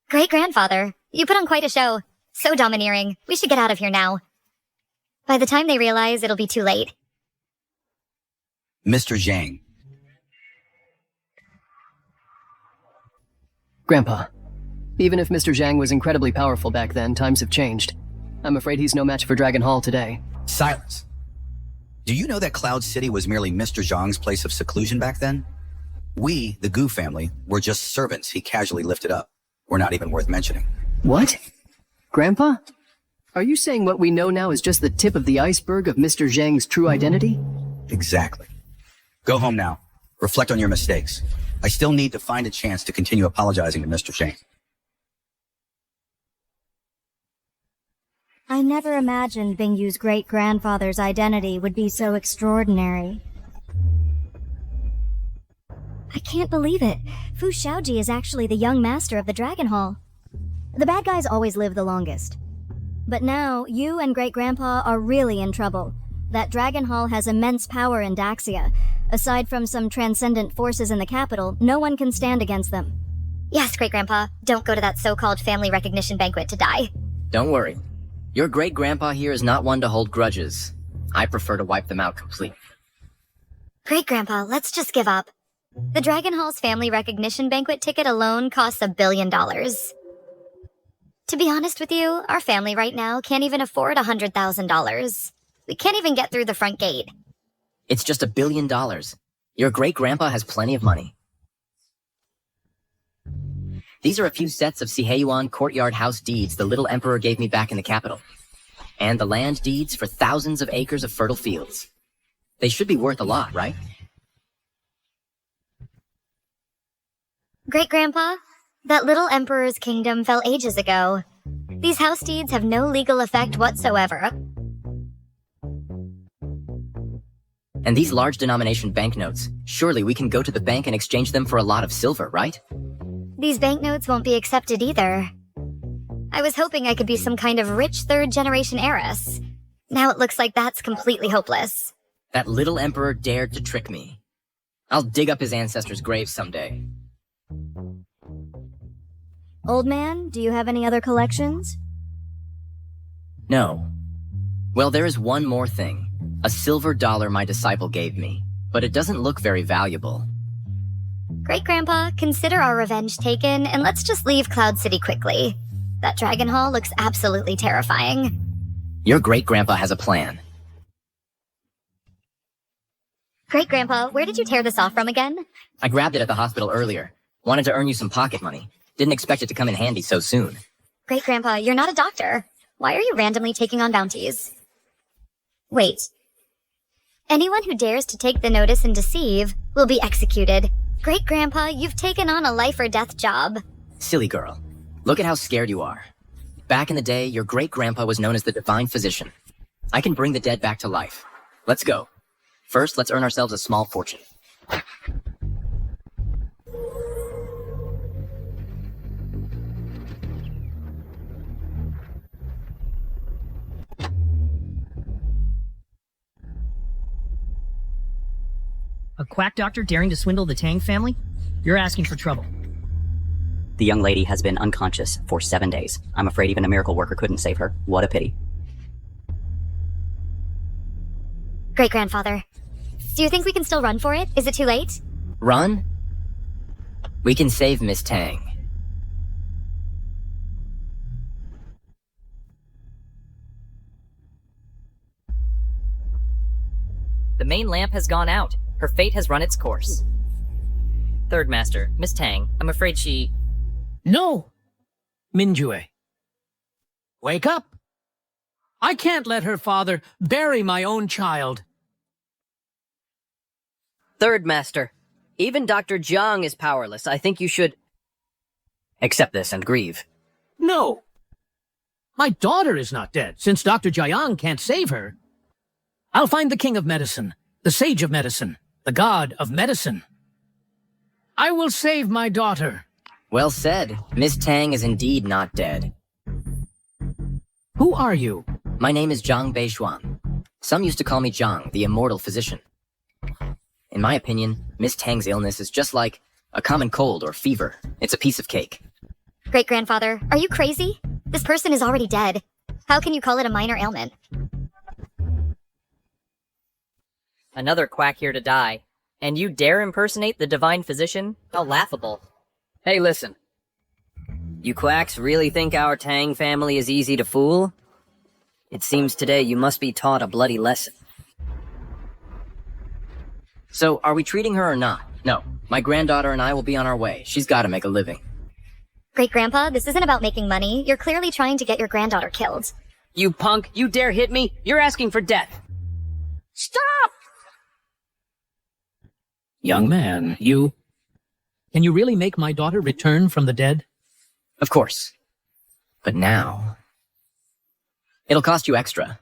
A: Great-grandfather, you put on quite a show. So domineering. We should get out of here now. By the time they realize, it'll be too late.
N: Mr. Zhang.
H: Grandpa, even if Mr. Zhang was incredibly powerful back then, times have changed. I'm afraid he's no match for Dragon Hall today.
N: Silence. Do you know that Cloud City was merely Mr. Zhang's place of seclusion back then? We, the Gu family, were just servants he casually lifted up. We're not even worth mentioning.
H: What? Grandpa? Are you saying what we know now is just the tip of the iceberg of Mr. Zhang's true identity?
N: Exactly. Go home now. Reflect on your mistakes. I still need to find a chance to continue apologizing to Mr. Zhang.
G: I never imagined Bingyu's great-grandfather's identity would be so extraordinary. I can't believe it. Fu Shaoji is actually the young master of the Dragon Hall. The bad guys always live the longest. But now, you and Great-Grandpa are really in trouble. That Dragon Hall has immense power in Daxia. Aside from some transcendent forces in the capital, no one can stand against them.
A: Yes, Great-Grandpa, don't go to that so-called family recognition banquet to die.
F: Don't worry. Your great-grandpa here is not one to hold grudges. I prefer to wipe them out completely.
A: Great-Grandpa, let's just give up. The Dragon Hall's family recognition banquet ticket alone costs $1 billion. To be honest with you, our family right now can't even afford $100,000. We can't even get through the front gate.
F: It's just $1 billion. Your great-grandpa has plenty of money. These are a few sets of Siheyuan courtyard house deeds the little emperor gave me back in the capital. And the land deeds for thousands of acres of fertile fields. They should be worth a lot, right?
A: Great-Grandpa, that little emperor's kingdom fell ages ago. These house deeds have no legal effect whatsoever.
F: And these large denomination banknotes, surely we can go to the bank and exchange them for a lot of silver, right?
A: These banknotes won't be accepted either. I was hoping I could be some kind of rich third-generation heiress. Now it looks like that's completely hopeless.
F: That little emperor dared to trick me. I'll dig up his ancestors' graves someday.
G: Old man, do you have any other collections?
F: No. Well, there is one more thing. A silver dollar my disciple gave me, but it doesn't look very valuable.
A: Great-Grandpa, consider our revenge taken, and let's just leave Cloud City quickly. That Dragon Hall looks absolutely terrifying.
F: Your great-grandpa has a plan.
A: Great-Grandpa, where did you tear this off from again?
F: I grabbed it at the hospital earlier. Wanted to earn you some pocket money. Didn't expect it to come in handy so soon.
A: Great-Grandpa, you're not a doctor. Why are you randomly taking on bounties? Wait. Anyone who dares to take the notice and deceive will be executed. Great-Grandpa, you've taken on a life-or-death job.
F: Silly girl. Look at how scared you are. Back in the day, your great-grandpa was known as the Divine Physician. I can bring the dead back to life. Let's go. First, let's earn ourselves a small fortune.
L: A quack doctor daring to swindle the Tang family? You're asking for trouble.
K: The young lady has been unconscious for 7 days. I'm afraid even a miracle worker couldn't save her. What a pity.
A: Great-Grandfather, do you think we can still run for it? Is it too late?
F: Run? We can save Miss Tang.
M: The main lamp has gone out. Her fate has run its course. Third Master, Miss Tang, I'm afraid she...
L: No! Minjue. Wake up! I can't let her father bury my own child.
M: Third Master, even Dr. Jiang is powerless. I think you should...
E: Accept this and grieve.
L: No! My daughter is not dead, since Dr. Jiang can't save her. I'll find the king of medicine, the sage of medicine, the god of medicine. I will save my daughter.
F: Well said. Miss Tang is indeed not dead.
L: Who are you?
F: My name is Zhang Beishuan. Some used to call me Zhang, the Immortal Physician. In my opinion, Miss Tang's illness is just like a common cold or fever. It's a piece of cake.
A: Great-Grandfather, are you crazy? This person is already dead. How can you call it a minor ailment?
M: Another quack here to die. And you dare impersonate the Divine Physician? How laughable.
E: Hey, listen. You quacks really think our Tang family is easy to fool? It seems today you must be taught a bloody lesson.
F: So, are we treating her or not? No. My granddaughter and I will be on our way. She's gotta make a living.
A: Great-Grandpa, this isn't about making money. You're clearly trying to get your granddaughter killed.
E: You punk! You dare hit me? You're asking for death!
L: Stop! Young man, you... Can you really make my daughter return from the dead?
F: Of course. But now... It'll cost you extra.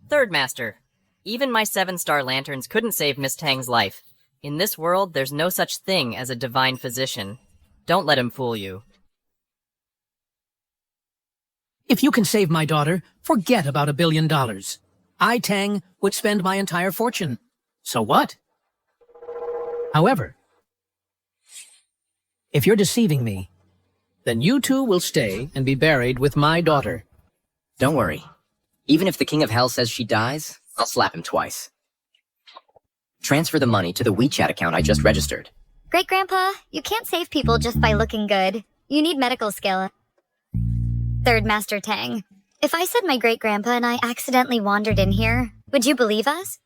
M: Third Master, even my 7-star lanterns couldn't save Miss Tang's life. In this world, there's no such thing as a Divine Physician. Don't let him fool you.
L: If you can save my daughter, forget about $1 billion. I, Tang, would spend my entire fortune. So what? However, If you're deceiving me, then you two will stay and be buried with my daughter.
F: Don't worry. Even if the King of Hell says she dies, I'll slap him twice. Transfer the money to the WeChat account I just registered.
A: Great Grandpa, you can't save people just by looking good. You need medical skill. Third Master Tang, if I said my great grandpa and I accidentally wandered in here, would you believe us?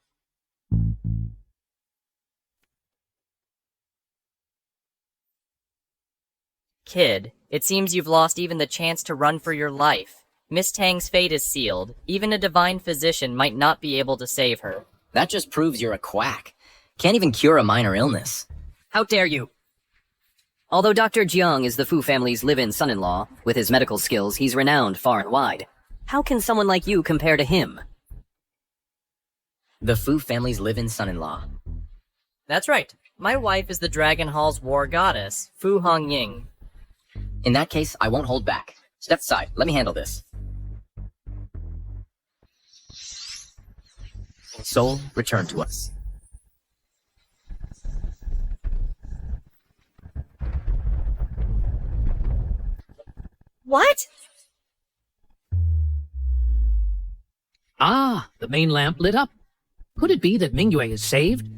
M: Kid, it seems you've lost even the chance to run for your life. Miss Tang's fate is sealed. Even a divine physician might not be able to save her.
F: That just proves you're a quack. Can't even cure a minor illness.
E: How dare you? Although Dr. Jiang is the Fu family's live-in son-in-law, with his medical skills, he's renowned far and wide. How can someone like you compare to him?
F: The Fu family's live-in son-in-law.
M: That's right. My wife is the Dragon Hall's war goddess, Fu Hongying.
F: In that case, I won't hold back. Step aside. Let me handle this. Soul, return to us.
O: What?
L: Ah, the main lamp lit up. Could it be that Mingyue is saved?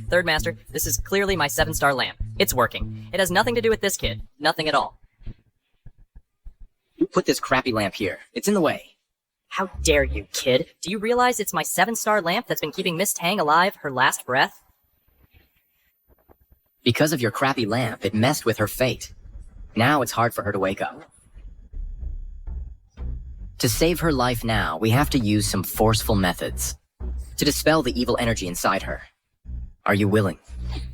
M: Third Master, this is clearly my 7-star lamp. It's working. It has nothing to do with this kid. Nothing at all.
F: You put this crappy lamp here. It's in the way.
M: How dare you, kid? Do you realize it's my 7-star lamp that's been keeping Miss Tang alive her last breath?
F: Because of your crappy lamp, it messed with her fate. Now it's hard for her to wake up. To save her life now, we have to use some forceful methods to dispel the evil energy inside her. Are you willing?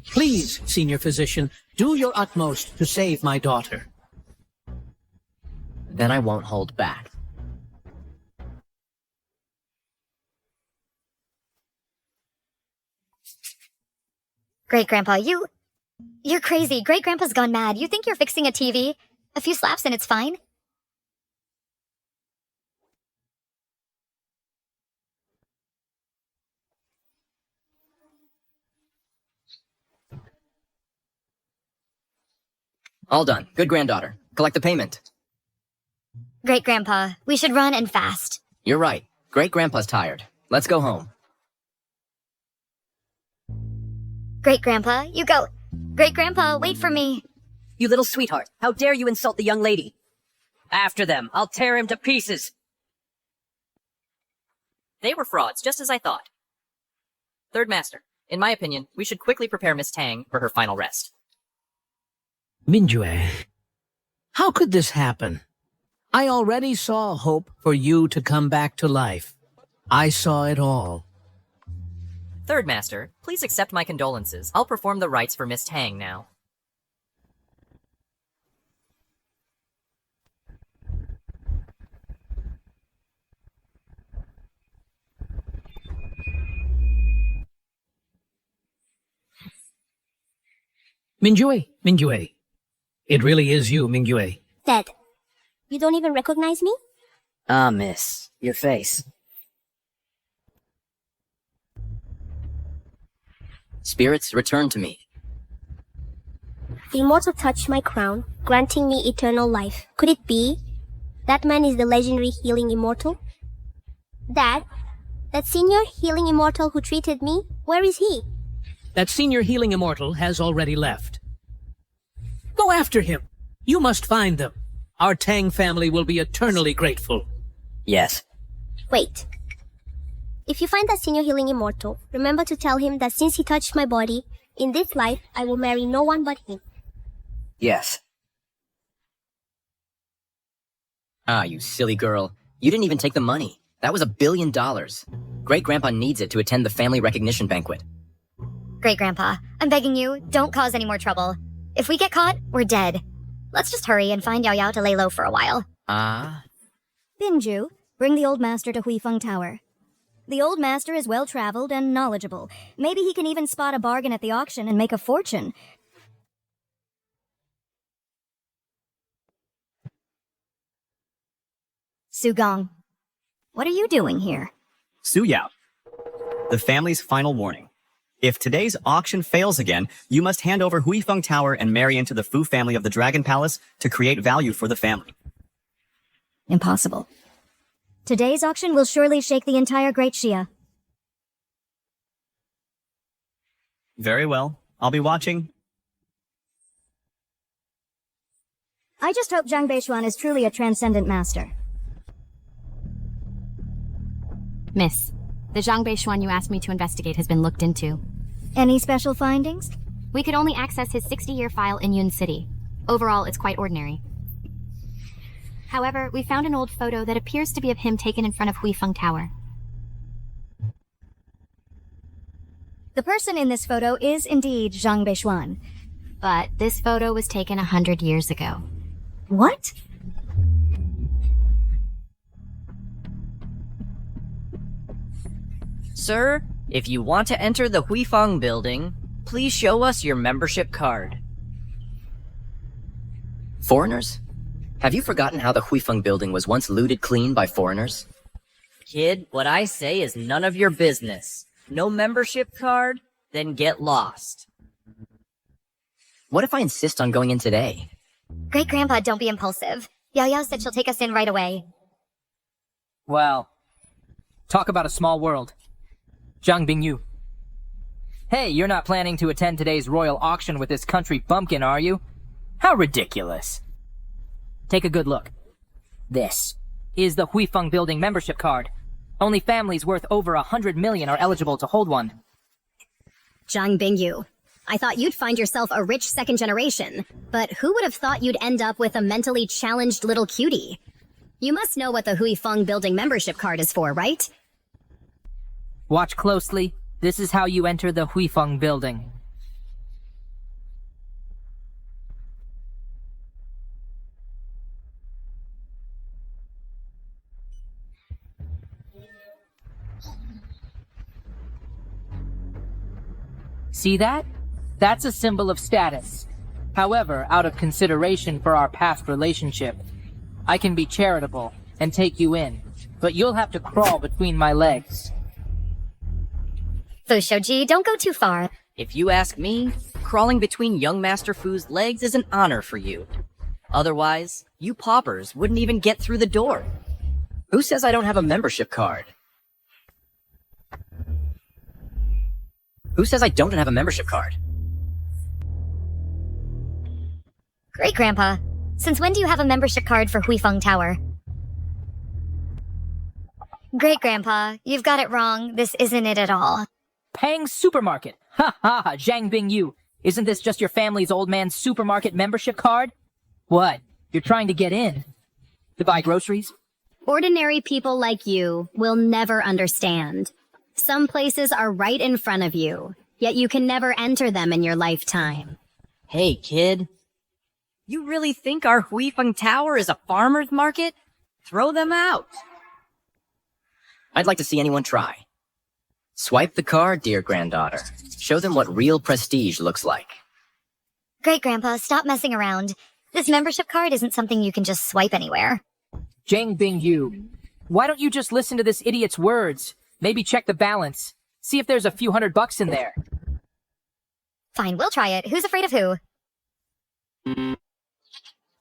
L: Please, Senior Physician, do your utmost to save my daughter.
F: Then I won't hold back.
A: Great Grandpa, you're crazy. Great Grandpa's gone mad. You think you're fixing a TV? A few slaps and it's fine?
F: All done. Good granddaughter. Collect the payment.
A: Great Grandpa, we should run and fast.
F: You're right. Great Grandpa's tired. Let's go home.
A: Great Grandpa, you go. Great Grandpa, wait for me.
E: You little sweetheart, how dare you insult the young lady? After them, I'll tear him to pieces.
M: They were frauds, just as I thought. Third Master, in my opinion, we should quickly prepare Miss Tang for her final rest.
L: Mingyue, how could this happen? I already saw hope for you to come back to life. I saw it all.
M: Third Master, please accept my condolences. I'll perform the rites for Miss Tang now.
L: Mingyue. It really is you, Mingyue.
P: Dad, you don't even recognize me?
E: Ah, miss, your face.
F: Spirits, return to me.
P: The Immortal touched my crown, granting me eternal life. Could it be? That man is the legendary healing Immortal? Dad, that senior healing Immortal who treated me, where is he?
L: That senior healing Immortal has already left. Go after him. You must find them. Our Tang family will be eternally grateful.
E: Yes.
P: Wait. If you find that senior healing Immortal, remember to tell him that since he touched my body, in this life I will marry no one but him.
E: Yes.
F: Ah, you silly girl. You didn't even take the money. That was $1 billion. Great Grandpa needs it to attend the family recognition banquet.
A: Great Grandpa, I'm begging you, don't cause any more trouble. If we get caught, we're dead. Let's just hurry and find Yao Yao to lay low for a while.
G: Binju, bring the old master to Huifeng Tower. The old master is well-traveled and knowledgeable. Maybe he can even spot a bargain at the auction and make a fortune.
A: Su Gong, what are you doing here?
Q: Su Yao, the family's final warning. If today's auction fails again, you must hand over Huifeng Tower and marry into the Fu family of the Dragon Palace to create value for the family.
G: Impossible. Today's auction will surely shake the entire Great Xia.
Q: Very well. I'll be watching.
G: I just hope Zhang Beishuan is truly a transcendent master.
R: Miss, the Zhang Beishuan you asked me to investigate has been looked into.
G: Any special findings?
R: We could only access his 60-year file in Yun City. Overall, it's quite ordinary. However, we found an old photo that appears to be of him taken in front of Huifeng Tower.
G: The person in this photo is indeed Zhang Beishuan.
R: But this photo was taken 100 years ago.
G: What?
E: Sir, if you want to enter the Huifeng building, please show us your membership card.
F: Foreigners? Have you forgotten how the Huifeng building was once looted clean by foreigners?
E: Kid, what I say is none of your business. No membership card? Then get lost.
F: What if I insist on going in today?
A: Great Grandpa, don't be impulsive. Yao Yao said she'll take us in right away.
C: Well, talk about a small world. Zhang Bingyu. Hey, you're not planning to attend today's royal auction with this country bumpkin, are you? How ridiculous. Take a good look. This is the Huifeng Building membership card. Only families worth over 100 million are eligible to hold one.
D: Zhang Bingyu, I thought you'd find yourself a rich second generation, but who would have thought you'd end up with a mentally challenged little cutie? You must know what the Huifeng Building membership card is for, right?
C: Watch closely. This is how you enter the Huifeng Building. See that? That's a symbol of status. However, out of consideration for our past relationship, I can be charitable and take you in, but you'll have to crawl between my legs.
A: Fu Shouji, don't go too far.
E: If you ask me, crawling between young Master Fu's legs is an honor for you. Otherwise, you paupers wouldn't even get through the door.
F: Who says I don't have a membership card? Who says I don't have a membership card?
A: Great Grandpa, since when do you have a membership card for Huifeng Tower? Great Grandpa, you've got it wrong. This isn't it at all.
C: Pang's Supermarket! Ha ha ha, Zhang Bingyu! Isn't this just your family's old man's supermarket membership card? What? You're trying to get in? To buy groceries?
D: Ordinary people like you will never understand. Some places are right in front of you, yet you can never enter them in your lifetime.
E: Hey, kid. You really think our Huifeng Tower is a farmer's market? Throw them out.
F: I'd like to see anyone try. Swipe the card, dear granddaughter. Show them what real prestige looks like.
A: Great Grandpa, stop messing around. This membership card isn't something you can just swipe anywhere.
C: Zhang Bingyu, why don't you just listen to this idiot's words? Maybe check the balance. See if there's a few $100 in there.
A: Fine, we'll try it. Who's afraid of who?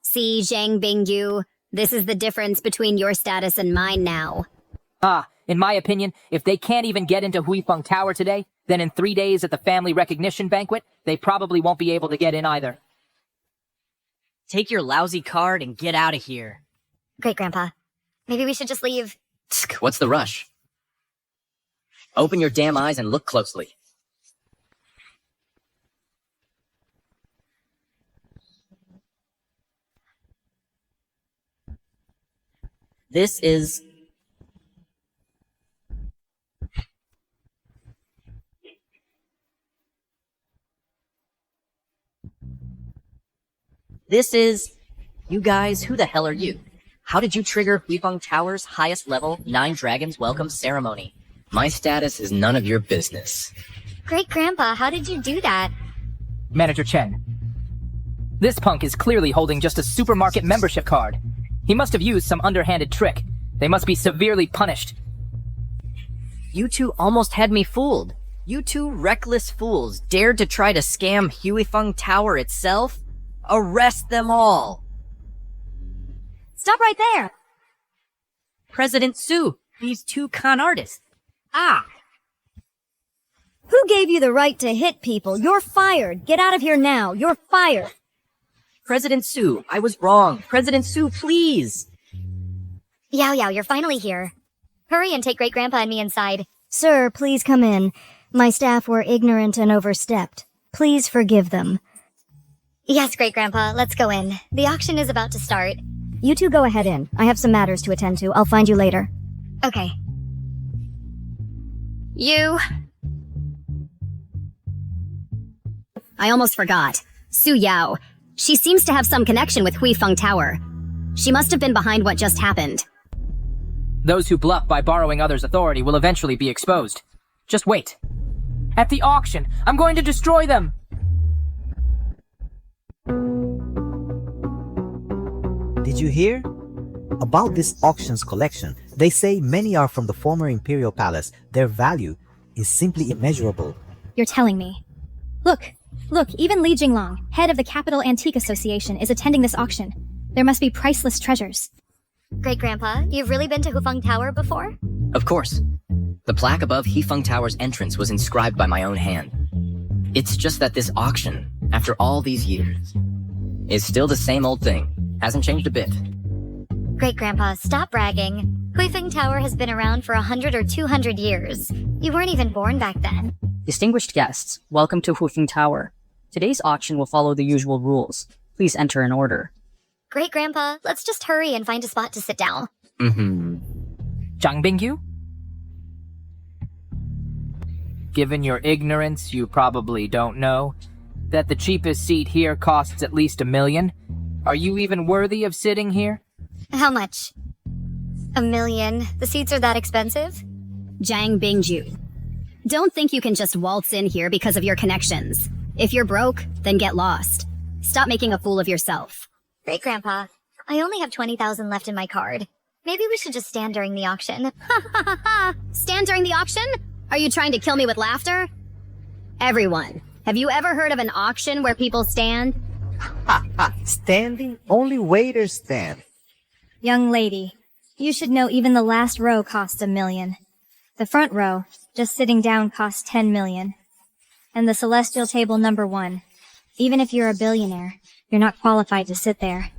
D: See, Zhang Bingyu, this is the difference between your status and mine now.
C: In my opinion, if they can't even get into Huifeng Tower today, then in 3 days at the family recognition banquet, they probably won't be able to get in either.
E: Take your lousy card and get out of here.
A: Great Grandpa, maybe we should just leave.
F: What's the rush? Open your damn eyes and look closely.
E: This is... You guys, who the hell are you? How did you trigger Huifeng Tower's highest level 9 Dragons welcome ceremony?
F: My status is none of your business.
A: Great Grandpa, how did you do that?
C: Manager Chen. This punk is clearly holding just a supermarket membership card. He must have used some underhanded trick. They must be severely punished.
E: You two almost had me fooled. You two reckless fools dared to try to scam Huifeng Tower itself? Arrest them all!
R: Stop right there!
E: President Su, these two con artists. Ah!
G: Who gave you the right to hit people? You're fired. Get out of here now. You're fired.
E: President Su, I was wrong. President Su, please!
A: Yao Yao, you're finally here. Hurry and take Great-Grandpa and me inside.
G: Sir, please come in. My staff were ignorant and overstepped. Please forgive them.
A: Yes, Great-Grandpa, let's go in. The auction is about to start.
G: You two go ahead in. I have some matters to attend to. I'll find you later.
A: Okay.
D: I almost forgot. Su Yao. She seems to have some connection with Huifeng Tower. She must have been behind what just happened.
C: Those who bluff by borrowing others' authority will eventually be exposed. Just wait. At the auction, I'm going to destroy them!
J: Did you hear? About this auction's collection, they say many are from the former Imperial Palace. Their value is simply immeasurable.
R: You're telling me. Look, even Li Jinglong, head of the Capital Antique Association, is attending this auction. There must be priceless treasures.
A: Great-Grandpa, you've really been to Huifeng Tower before?
F: Of course. The plaque above Huifeng Tower's entrance was inscribed by my own hand. It's just that this auction, after all these years, is still the same old thing. Hasn't changed a bit.
A: Great-Grandpa, stop bragging. Huifeng Tower has been around for 100 or 200 years. You weren't even born back then.
S: Distinguished guests, welcome to Huifeng Tower. Today's auction will follow the usual rules. Please enter in order.
A: Great-Grandpa, let's just hurry and find a spot to sit down.
C: Zhang Bingyu? Given your ignorance, you probably don't know that the cheapest seat here costs at least $1 million. Are you even worthy of sitting here?
A: How much? $1 million? The seats are that expensive?
D: Zhang Bingju. Don't think you can just waltz in here because of your connections. If you're broke, then get lost. Stop making a fool of yourself.
A: Great-Grandpa, I only have 20,000 left in my card. Maybe we should just stand during the auction.
D: Stand during the auction? Are you trying to kill me with laughter? Everyone, have you ever heard of an auction where people stand?
J: Standing? Only waiters stand.
R: Young lady, you should know even the last row costs $1 million. The front row, just sitting down, costs $10 million. And the celestial table number 1. Even if you're a billionaire, you're not qualified to sit there.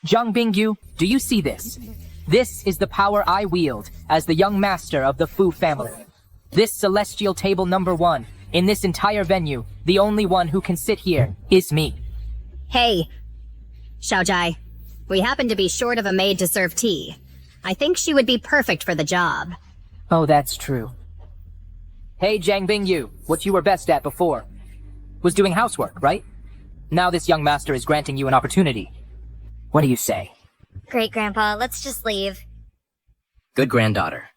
C: Zhang Bingyu, do you see this? This is the power I wield as the young master of the Fu family. This celestial table number 1, in this entire venue, the only one who can sit here is me.
D: Hey, Xiaojai, we happen to be short of a maid to serve tea. I think she would be perfect for the job.
C: Oh, that's true. Hey, Zhang Bingyu, what you were best at before was doing housework, right? Now this young master is granting you an opportunity. What do you say?
A: Great-Grandpa, let's just leave.
F: Good granddaughter.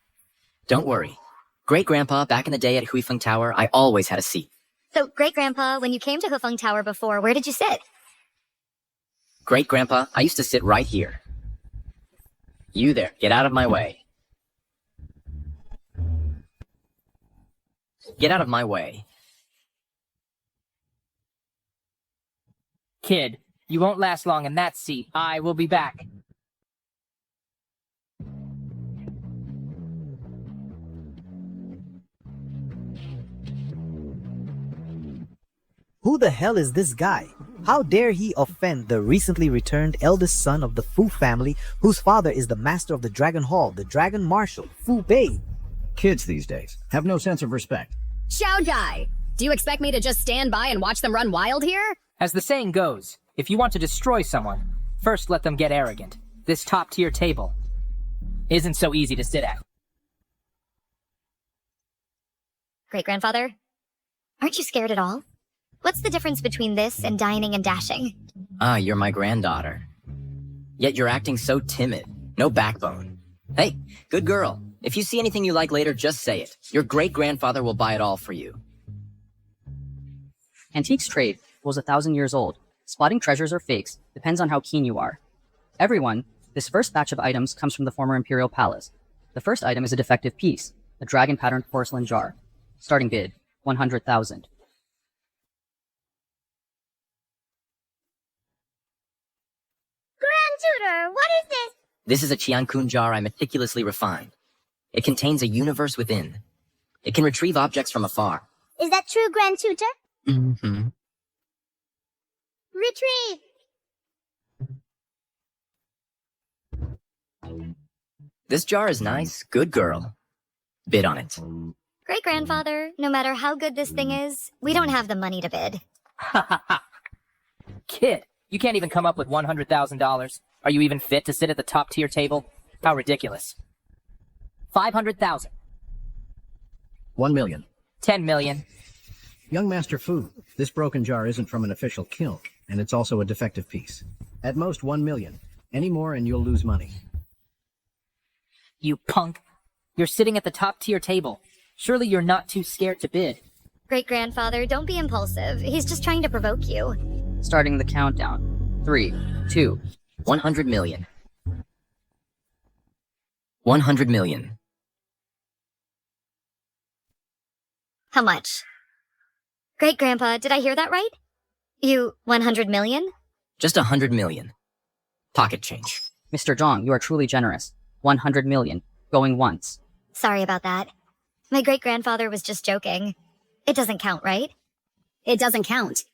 F: Don't worry. Great-Grandpa, back in the day at Huifeng Tower, I always had a seat.
A: So, Great-Grandpa, when you came to Huifeng Tower before, where did you sit?
F: Great-Grandpa, I used to sit right here. You there, get out of my way. Get out of my way.
C: Kid, you won't last long in that seat. I will be back.
J: Who the hell is this guy? How dare he offend the recently returned eldest son of the Fu family, whose father is the master of the Dragon Hall, the Dragon Marshal, Fu Bei?
T: Kids these days have no sense of respect.
D: Xiaojai, do you expect me to just stand by and watch them run wild here?
C: As the saying goes, if you want to destroy someone, first let them get arrogant. This top-tier table isn't so easy to sit at.
A: Great-Grandfather, aren't you scared at all? What's the difference between this and dining and dashing?
F: Ah, you're my granddaughter. Yet you're acting so timid. No backbone. Hey, good girl. If you see anything you like later, just say it. Your great-grandfather will buy it all for you.
S: Antiques trade was 1,000 years old. Spotting treasures or fakes depends on how keen you are. Everyone, this first batch of items comes from the former Imperial Palace. The first item is a defective piece, a dragon-patterned porcelain jar. Starting bid, 100,000.
P: Grand Tutor, what is this?
F: This is a Qiankun jar I meticulously refined. It contains a universe within. It can retrieve objects from afar.
P: Is that true, Grand Tutor?
F: Mm-hmm.
P: Retrieve!
F: This jar is nice. Good girl. Bid on it.
A: Great-grandfather, no matter how good this thing is, we don't have the money to bid.
C: Kid, you can't even come up with $100,000. Are you even fit to sit at the top tier table? How ridiculous. 500,000.
T: 1 million.
C: 10 million.
T: Young Master Fu, this broken jar isn't from an official kiln, and it's also a defective piece. At most 1 million. Any more and you'll lose money.
C: You punk. You're sitting at the top tier table. Surely you're not too scared to bid.
A: Great-grandfather, don't be impulsive. He's just trying to provoke you.
S: Starting the countdown. 3, 2.
F: 100 million. 100 million.
A: How much? Great-grandpa, did I hear that right? You 100 million?
F: Just 100 million. Pocket change.
S: Mr. Zhang, you are truly generous. 100 million. Going once.
A: Sorry about that. My great-grandfather was just joking. It doesn't count, right?
D: It doesn't count.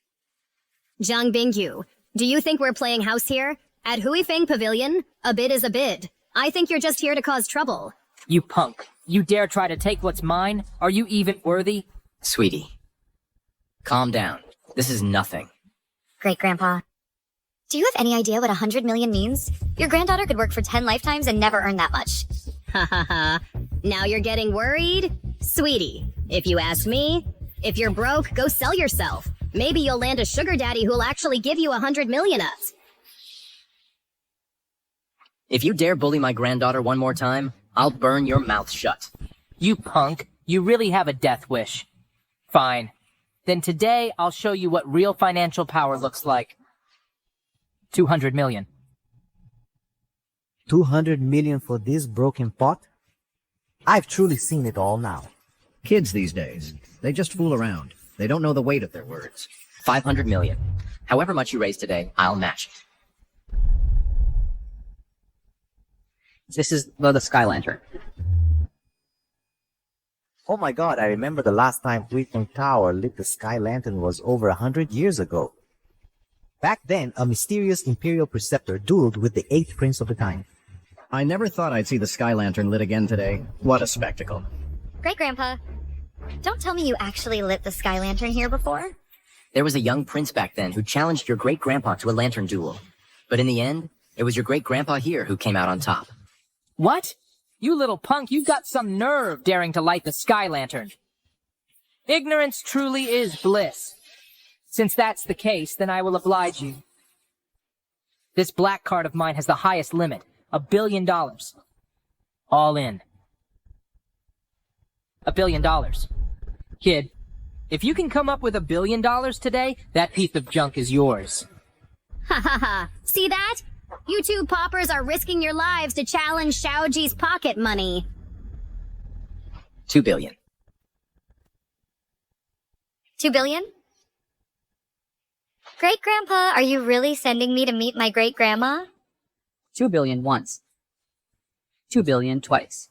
D: Zhang Bingyu, do you think we're playing house here? At Huifeng Pavilion, a bid is a bid. I think you're just here to cause trouble.
C: You punk. You dare try to take what's mine? Are you even worthy?
F: Sweetie. Calm down. This is nothing.
A: Great-grandpa. Do you have any idea what 100 million means? Your granddaughter could work for 10 lifetimes and never earn that much.
D: Ha ha ha. Now you're getting worried? Sweetie, if you ask me, if you're broke, go sell yourself. Maybe you'll land a sugar daddy who'll actually give you 100 million us.
F: If you dare bully my granddaughter one more time, I'll burn your mouth shut.
C: You punk. You really have a death wish. Fine. Then today, I'll show you what real financial power looks like. 200 million.
J: 200 million for this broken pot? I've truly seen it all now.
T: Kids these days, they just fool around. They don't know the weight of their words.
F: 500 million. However much you raise today, I'll match it.
S: This is the Sky Lantern.
J: Oh my god, I remember the last time Huifeng Tower lit the Sky Lantern was over 100 years ago. Back then, a mysterious Imperial Preceptor dueled with the 8th Prince of the time.
T: I never thought I'd see the Sky Lantern lit again today. What a spectacle.
A: Great-grandpa, don't tell me you actually lit the Sky Lantern here before?
F: There was a young prince back then who challenged your great-grandpa to a lantern duel. But in the end, it was your great-grandpa here who came out on top.
C: What? You little punk, you've got some nerve daring to light the Sky Lantern. Ignorance truly is bliss. Since that's the case, then I will oblige you. This black card of mine has the highest limit, $1 billion. All in. $1 billion. Kid, if you can come up with $1 billion today, that piece of junk is yours.
D: Ha ha ha. See that? You two paupers are risking your lives to challenge Xiaoji's pocket money.
F: 2 billion.
A: 2 billion? Great-grandpa, are you really sending me to meet my great-grandma?
S: 2 billion once. 2 billion twice.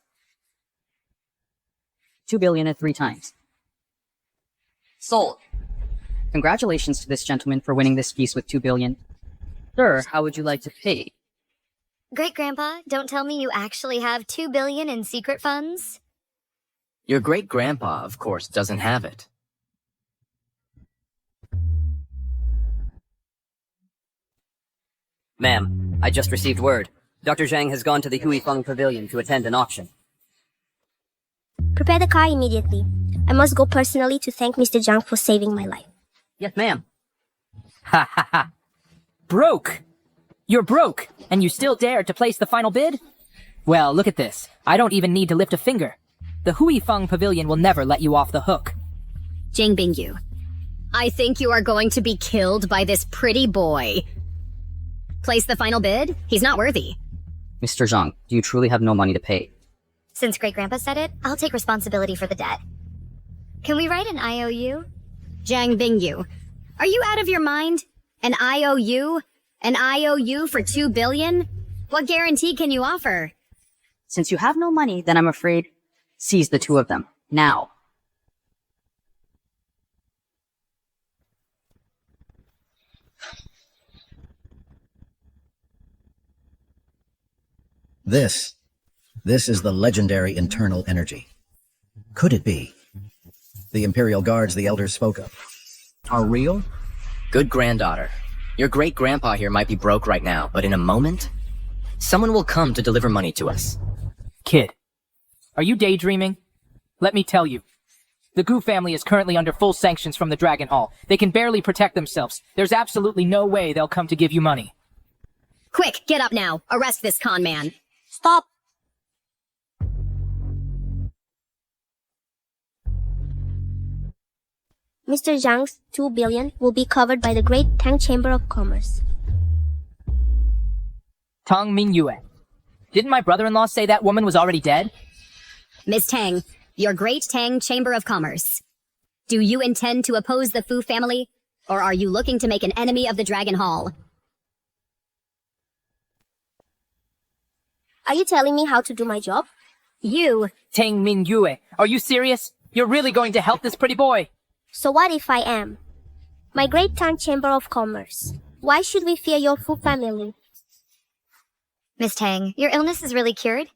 S: 2 billion at 3 times. Sold. Congratulations to this gentleman for winning this piece with 2 billion. Sir, how would you like to pay?
A: Great-grandpa, don't tell me you actually have 2 billion in secret funds?
F: Your great-grandpa, of course, doesn't have it.
E: Ma'am, I just received word. Dr. Zhang has gone to the Huifeng Pavilion to attend an auction.
P: Prepare the car immediately. I must go personally to thank Mr. Zhang for saving my life.
E: Yes, ma'am.
C: Ha ha ha. Broke! You're broke, and you still dare to place the final bid? Well, look at this. I don't even need to lift a finger. The Huifeng Pavilion will never let you off the hook.
D: Jing Bingyu, I think you are going to be killed by this pretty boy. Place the final bid? He's not worthy.
S: Mr. Zhang, do you truly have no money to pay?
A: Since Great Grandpa said it, I'll take responsibility for the debt. Can we write an IOU?
D: Jiang Bingyu, are you out of your mind? An IOU? An IOU for 2 billion? What guarantee can you offer?
S: Since you have no money, then I'm afraid seize the two of them. Now.
T: This is the legendary internal energy. Could it be the Imperial Guards the Elders spoke of are real?
F: Good granddaughter. Your great-grandpa here might be broke right now, but in a moment, someone will come to deliver money to us.
C: Kid, are you daydreaming? Let me tell you. The Gu family is currently under full sanctions from the Dragon Hall. They can barely protect themselves. There's absolutely no way they'll come to give you money.
D: Quick, get up now. Arrest this con man.
P: Stop. Mr. Zhang's 2 billion will be covered by the Great Tang Chamber of Commerce.
C: Tang Mingyue. Didn't my brother-in-law say that woman was already dead?
D: Miss Tang, your Great Tang Chamber of Commerce. Do you intend to oppose the Fu family, or are you looking to make an enemy of the Dragon Hall?
P: Are you telling me how to do my job?
D: You...
C: Tang Mingyue, are you serious? You're really going to help this pretty boy?
P: So what if I am? My Great Tang Chamber of Commerce. Why should we fear your Fu family?
A: Miss Tang, your illness is really cured?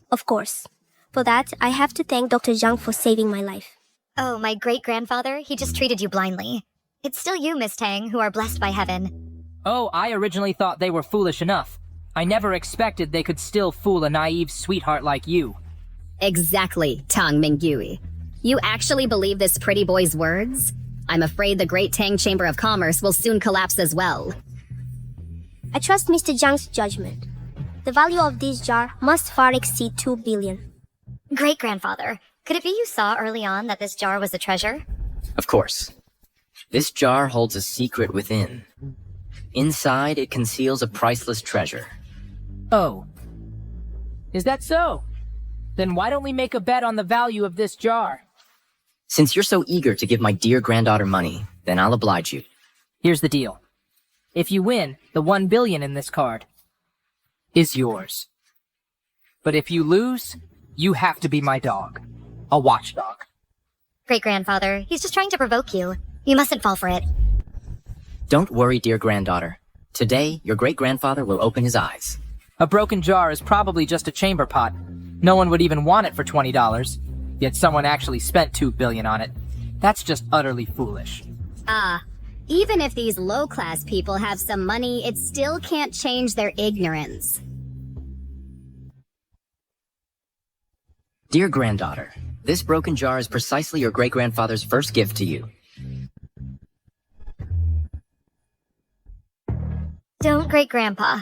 P: Of course. For that, I have to thank Dr. Zhang for saving my life.
A: Oh, my great-grandfather, he just treated you blindly. It's still you, Miss Tang, who are blessed by heaven.
C: Oh, I originally thought they were foolish enough. I never expected they could still fool a naive sweetheart like you.
D: Exactly, Tang Mingyue. You actually believe this pretty boy's words? I'm afraid the Great Tang Chamber of Commerce will soon collapse as well.
P: I trust Mr. Zhang's judgment. The value of this jar must far exceed 2 billion.
A: Great-grandfather, could it be you saw early on that this jar was a treasure?
F: Of course. This jar holds a secret within. Inside, it conceals a priceless treasure.
C: Oh. Is that so? Then why don't we make a bet on the value of this jar?
F: Since you're so eager to give my dear granddaughter money, then I'll oblige you.
C: Here's the deal. If you win, the 1 billion in this card is yours. But if you lose, you have to be my dog. A watchdog.
A: Great-grandfather, he's just trying to provoke you. You mustn't fall for it.
F: Don't worry, dear granddaughter. Today, your great-grandfather will open his eyes.
C: A broken jar is probably just a chamber pot. No one would even want it for $20. Yet someone actually spent 2 billion on it. That's just utterly foolish.
D: Even if these low-class people have some money, it still can't change their ignorance.
F: Dear granddaughter, this broken jar is precisely your great-grandfather's first gift to you.
A: Don't, Great-grandpa.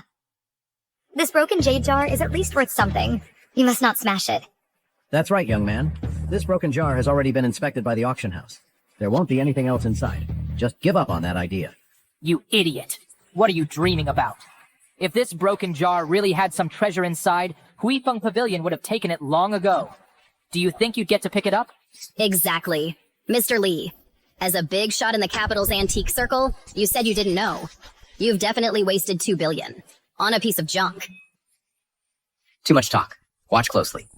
A: This broken jade jar is at least worth something. You must not smash it.
T: That's right, young man. This broken jar has already been inspected by the auction house. There won't be anything else inside. Just give up on that idea.
C: You idiot. What are you dreaming about? If this broken jar really had some treasure inside, Huifeng Pavilion would have taken it long ago. Do you think you'd get to pick it up?
D: Exactly. Mr. Lee, as a big shot in the capital's antique circle, you said you didn't know. You've definitely wasted 2 billion on a piece of junk.
F: Too much talk. Watch closely.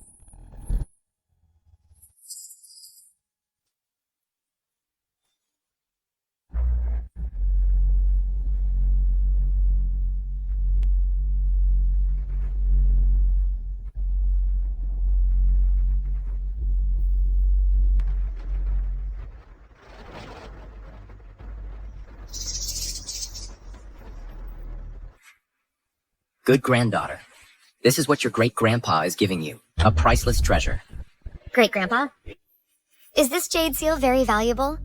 F: Good granddaughter. This is what your great-grandpa is giving you. A priceless treasure.
A: Great-grandpa? Is this jade seal very valuable?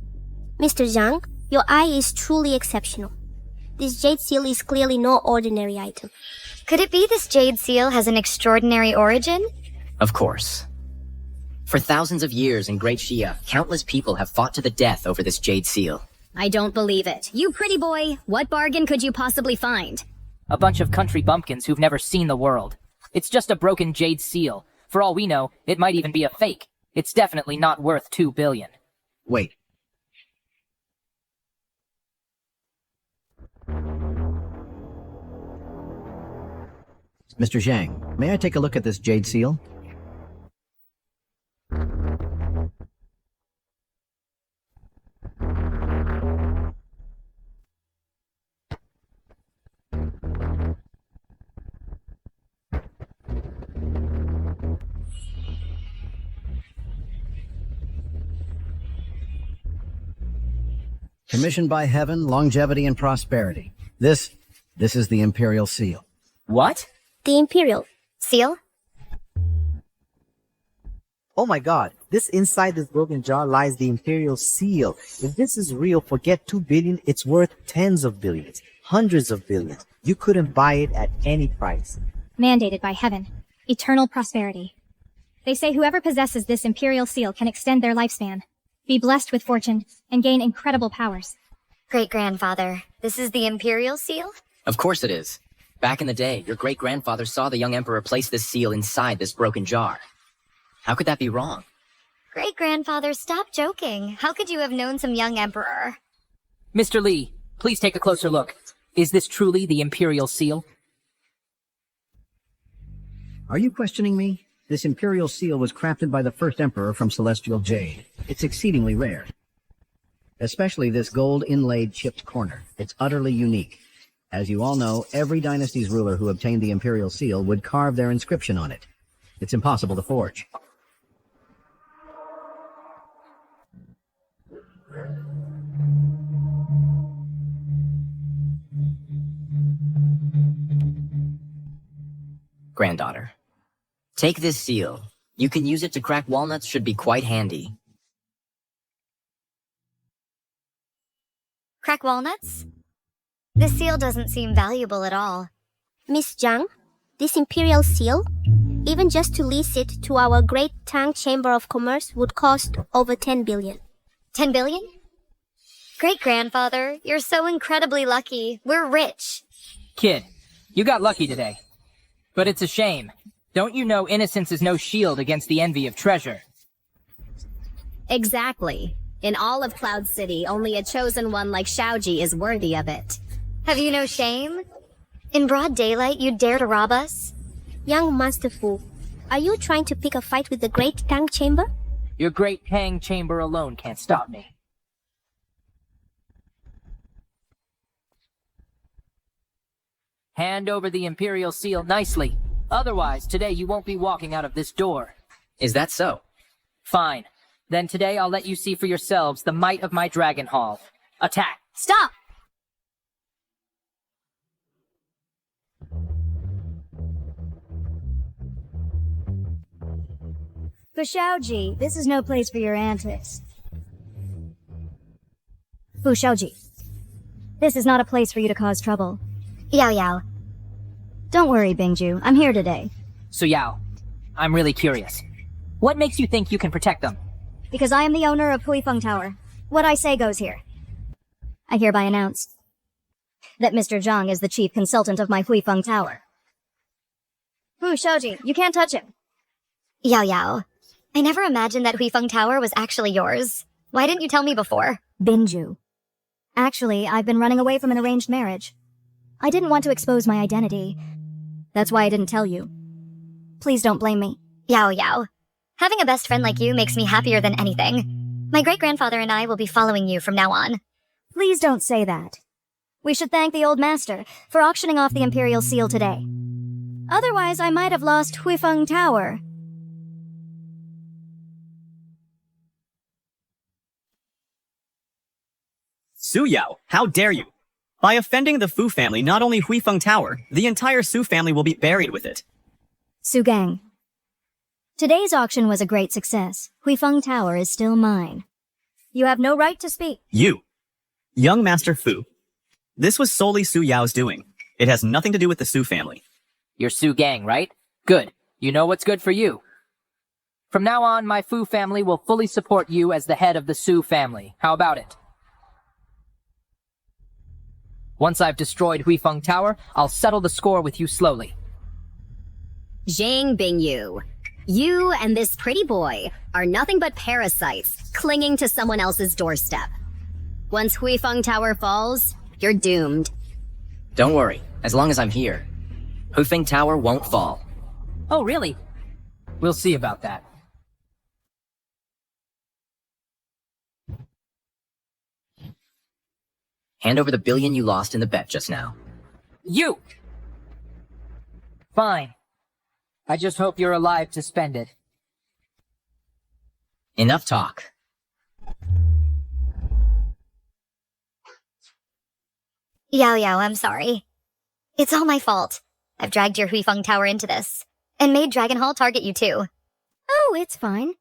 P: Mr. Zhang, your eye is truly exceptional. This jade seal is clearly no ordinary item.
A: Could it be this jade seal has an extraordinary origin?
F: Of course. For thousands of years in Great Xia, countless people have fought to the death over this jade seal.
D: I don't believe it. You pretty boy, what bargain could you possibly find?
C: A bunch of country bumpkins who've never seen the world. It's just a broken jade seal. For all we know, it might even be a fake. It's definitely not worth 2 billion.
T: Wait. Mr. Zhang, may I take a look at this jade seal? Commissioned by heaven, longevity and prosperity. This is the Imperial Seal.
C: What?
P: The Imperial
A: Seal?
J: Oh my god, inside this broken jar lies the Imperial Seal. If this is real, forget 2 billion, it's worth tens of billions, hundreds of billions. You couldn't buy it at any price.
R: Mandated by heaven. Eternal prosperity. They say whoever possesses this Imperial Seal can extend their lifespan, be blessed with fortune, and gain incredible powers.
A: Great-grandfather, this is the Imperial Seal?
F: Of course it is. Back in the day, your great-grandfather saw the young emperor place this seal inside this broken jar. How could that be wrong?
A: Great-grandfather, stop joking. How could you have known some young emperor?
C: Mr. Lee, please take a closer look. Is this truly the Imperial Seal?
T: Are you questioning me? This Imperial Seal was crafted by the first Emperor from Celestial Jade. It's exceedingly rare. Especially this gold inlaid chipped corner. It's utterly unique. As you all know, every dynasty's ruler who obtained the Imperial Seal would carve their inscription on it. It's impossible to forge.
F: Granddaughter, take this seal. You can use it to crack walnuts, should be quite handy.
A: Crack walnuts? This seal doesn't seem valuable at all.
P: Miss Zhang, this Imperial Seal, even just to lease it to our Great Tang Chamber of Commerce would cost over 10 billion.
A: 10 billion? Great-grandfather, you're so incredibly lucky. We're rich.
C: Kid, you got lucky today. But it's a shame. Don't you know innocence is no shield against the envy of treasure?
D: Exactly. In all of Cloud City, only a chosen one like Xiaoji is worthy of it.
A: Have you no shame? In broad daylight, you'd dare to rob us?
P: Young Master Fu, are you trying to pick a fight with the Great Tang Chamber?
C: Your Great Tang Chamber alone can't stop me. Hand over the Imperial Seal nicely. Otherwise, today you won't be walking out of this door.
F: Is that so?
C: Fine. Then today I'll let you see for yourselves the might of my Dragon Hall. Attack!
A: Stop!
G: Fu Shaoji, this is no place for your antics. Fu Shaoji, this is not a place for you to cause trouble.
A: Yao Yao.
G: Don't worry, Bingju. I'm here today.
C: So Yao, I'm really curious. What makes you think you can protect them?
G: Because I am the owner of Huifeng Tower. What I say goes here. I hereby announce that Mr. Zhang is the chief consultant of my Huifeng Tower. Fu Shaoji, you can't touch him.
A: Yao Yao. I never imagined that Huifeng Tower was actually yours. Why didn't you tell me before?
G: Bingju. Actually, I've been running away from an arranged marriage. I didn't want to expose my identity. That's why I didn't tell you. Please don't blame me.
A: Yao Yao. Having a best friend like you makes me happier than anything. My great-grandfather and I will be following you from now on.
G: Please don't say that. We should thank the old master for auctioning off the Imperial Seal today. Otherwise, I might have lost Huifeng Tower.
Q: Su Yao, how dare you! By offending the Fu family, not only Huifeng Tower, the entire Su family will be buried with it.
G: Su Gang. Today's auction was a great success. Huifeng Tower is still mine. You have no right to speak.
Q: You, young Master Fu. This was solely Su Yao's doing. It has nothing to do with the Su family.
C: You're Su Gang, right? Good. You know what's good for you. From now on, my Fu family will fully support you as the head of the Su family. How about it? Once I've destroyed Huifeng Tower, I'll settle the score with you slowly.
D: Zhang Bingyu. You and this pretty boy are nothing but parasites clinging to someone else's doorstep. Once Huifeng Tower falls, you're doomed.
F: Don't worry, as long as I'm here, Hufeng Tower won't fall.
C: Oh, really? We'll see about that.
F: Hand over the billion you lost in the bet just now.
C: You! Fine. I just hope you're alive to spend it.
F: Enough talk.
A: Yao Yao, I'm sorry. It's all my fault. I've dragged your Huifeng Tower into this, and made Dragon Hall target you too.
G: Oh, it's fine.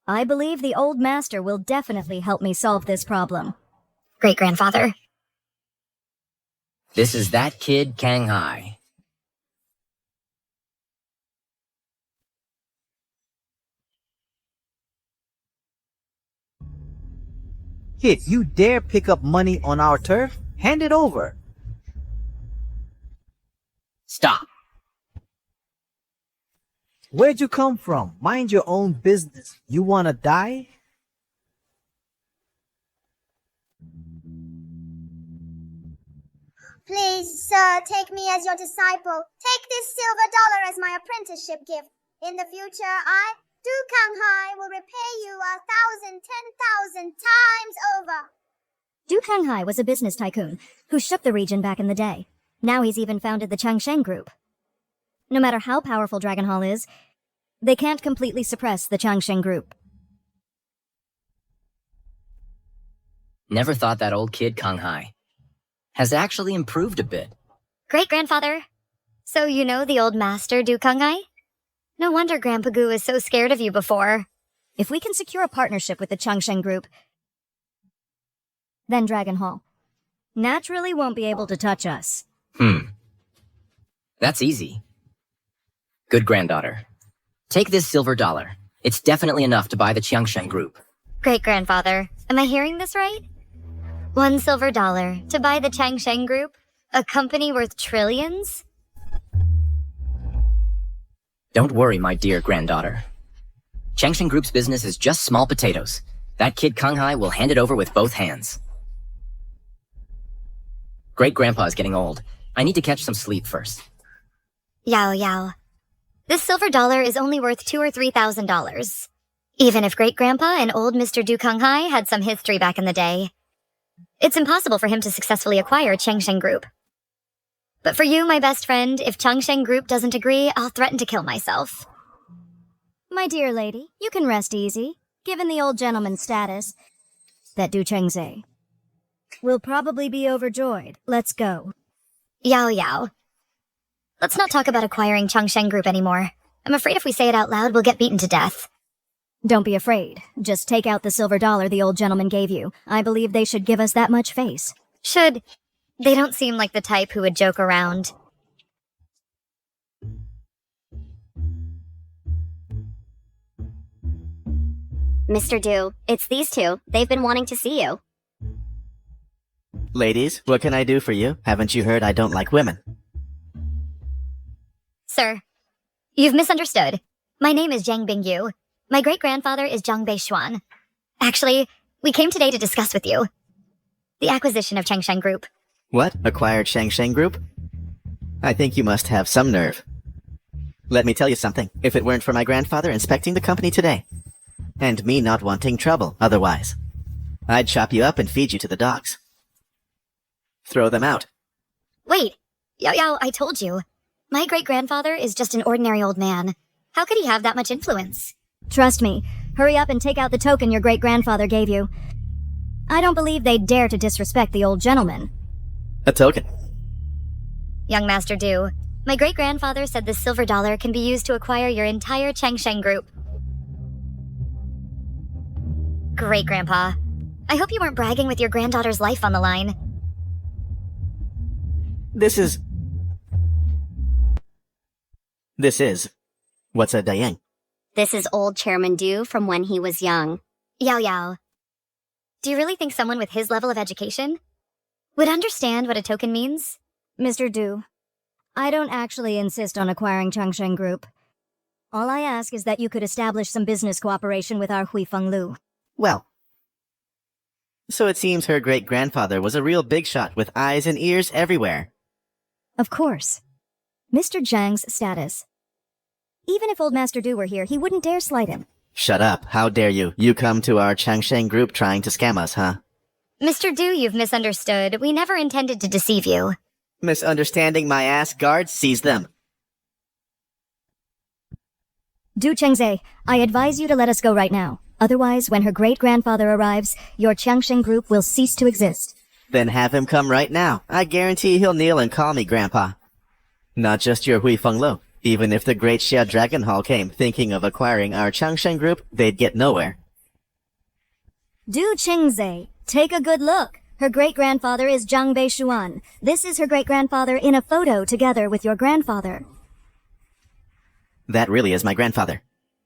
G: I believe the old master will definitely help me solve this problem.
A: Great-grandfather.
F: This is that kid Kang Hai.
J: Kid, you dare pick up money on our turf? Hand it over.
F: Stop.
J: Where'd you come from? Mind your own business. You wanna die?
U: Please, sir, take me as your disciple. Take this silver dollar as my apprenticeship gift. In the future, I, Du Kanghai, will repay you 1,000, 10,000 times over.
G: Du Kanghai was a business tycoon who shook the region back in the day. Now he's even founded the Changsheng Group. No matter how powerful Dragon Hall is, they can't completely suppress the Changsheng Group.
F: Never thought that old kid Kang Hai has actually improved a bit.
A: Great-grandfather. So you know the old master, Du Kanghai? No wonder Grandpa Gu is so scared of you before.
G: If we can secure a partnership with the Changsheng Group, then Dragon Hall naturally won't be able to touch us.
F: That's easy. Good granddaughter. Take this silver dollar. It's definitely enough to buy the Changsheng Group.
A: Great-grandfather, am I hearing this right? $1 silver to buy the Changsheng Group? A company worth trillions?
F: Don't worry, my dear granddaughter. Changsheng Group's business is just small potatoes. That kid Kang Hai will hand it over with both hands. Great-grandpa's getting old. I need to catch some sleep first.
A: Yao Yao. This silver dollar is only worth $2,000 or $3,000. Even if Great-grandpa and old Mr. Du Kanghai had some history back in the day. It's impossible for him to successfully acquire Changsheng Group. But for you, my best friend, if Changsheng Group doesn't agree, I'll threaten to kill myself.
G: My dear lady, you can rest easy, given the old gentleman's status. That Du Chengze will probably be overjoyed. Let's go.
A: Yao Yao. Let's not talk about acquiring Changsheng Group anymore. I'm afraid if we say it out loud, we'll get beaten to death.
G: Don't be afraid. Just take out the silver dollar the old gentleman gave you. I believe they should give us that much face.
A: Should. They don't seem like the type who would joke around.
D: Mr. Du, it's these two. They've been wanting to see you.
V: Ladies, what can I do for you? Haven't you heard I don't like women?
A: Sir, you've misunderstood. My name is Zhang Bingyu. My great-grandfather is Zhang Beishuan. Actually, we came today to discuss with you the acquisition of Changsheng Group.
V: What? Acquired Changsheng Group? I think you must have some nerve. Let me tell you something. If it weren't for my grandfather inspecting the company today, and me not wanting trouble otherwise, I'd chop you up and feed you to the dogs. Throw them out.
A: Wait, Yao Yao, I told you. My great-grandfather is just an ordinary old man. How could he have that much influence?
G: Trust me. Hurry up and take out the token your great-grandfather gave you. I don't believe they'd dare to disrespect the old gentleman.
V: A token.
A: Young Master Du, my great-grandfather said this silver dollar can be used to acquire your entire Changsheng Group. Great-grandpa. I hope you weren't bragging with your granddaughter's life on the line.
V: This is... What's a Dayang?
D: This is old Chairman Du from when he was young.
A: Yao Yao. Do you really think someone with his level of education would understand what a token means?
G: Mr. Du, I don't actually insist on acquiring Changsheng Group. All I ask is that you could establish some business cooperation with our Huifeng Lu.
V: Well, so it seems her great-grandfather was a real big shot with eyes and ears everywhere.
G: Of course. Mr. Zhang's status. Even if Old Master Du were here, he wouldn't dare slight him.
V: Shut up. How dare you? You come to our Changsheng group trying to scam us, huh?
A: Mr. Du, you've misunderstood. We never intended to deceive you.
V: Misunderstanding my ass, guards, seize them.
G: Du Chengze, I advise you to let us go right now. Otherwise, when her great-grandfather arrives, your Changsheng group will cease to exist.
V: Then have him come right now. I guarantee he'll kneel and call me Grandpa. Not just your Huifeng Lu. Even if the Great Xia Dragon Hall came thinking of acquiring our Changsheng group, they'd get nowhere.
G: Du Chengze, take a good look. Her great-grandfather is Zhang Beishuan. This is her great-grandfather in a photo together with your grandfather.
V: That really is my grandfather.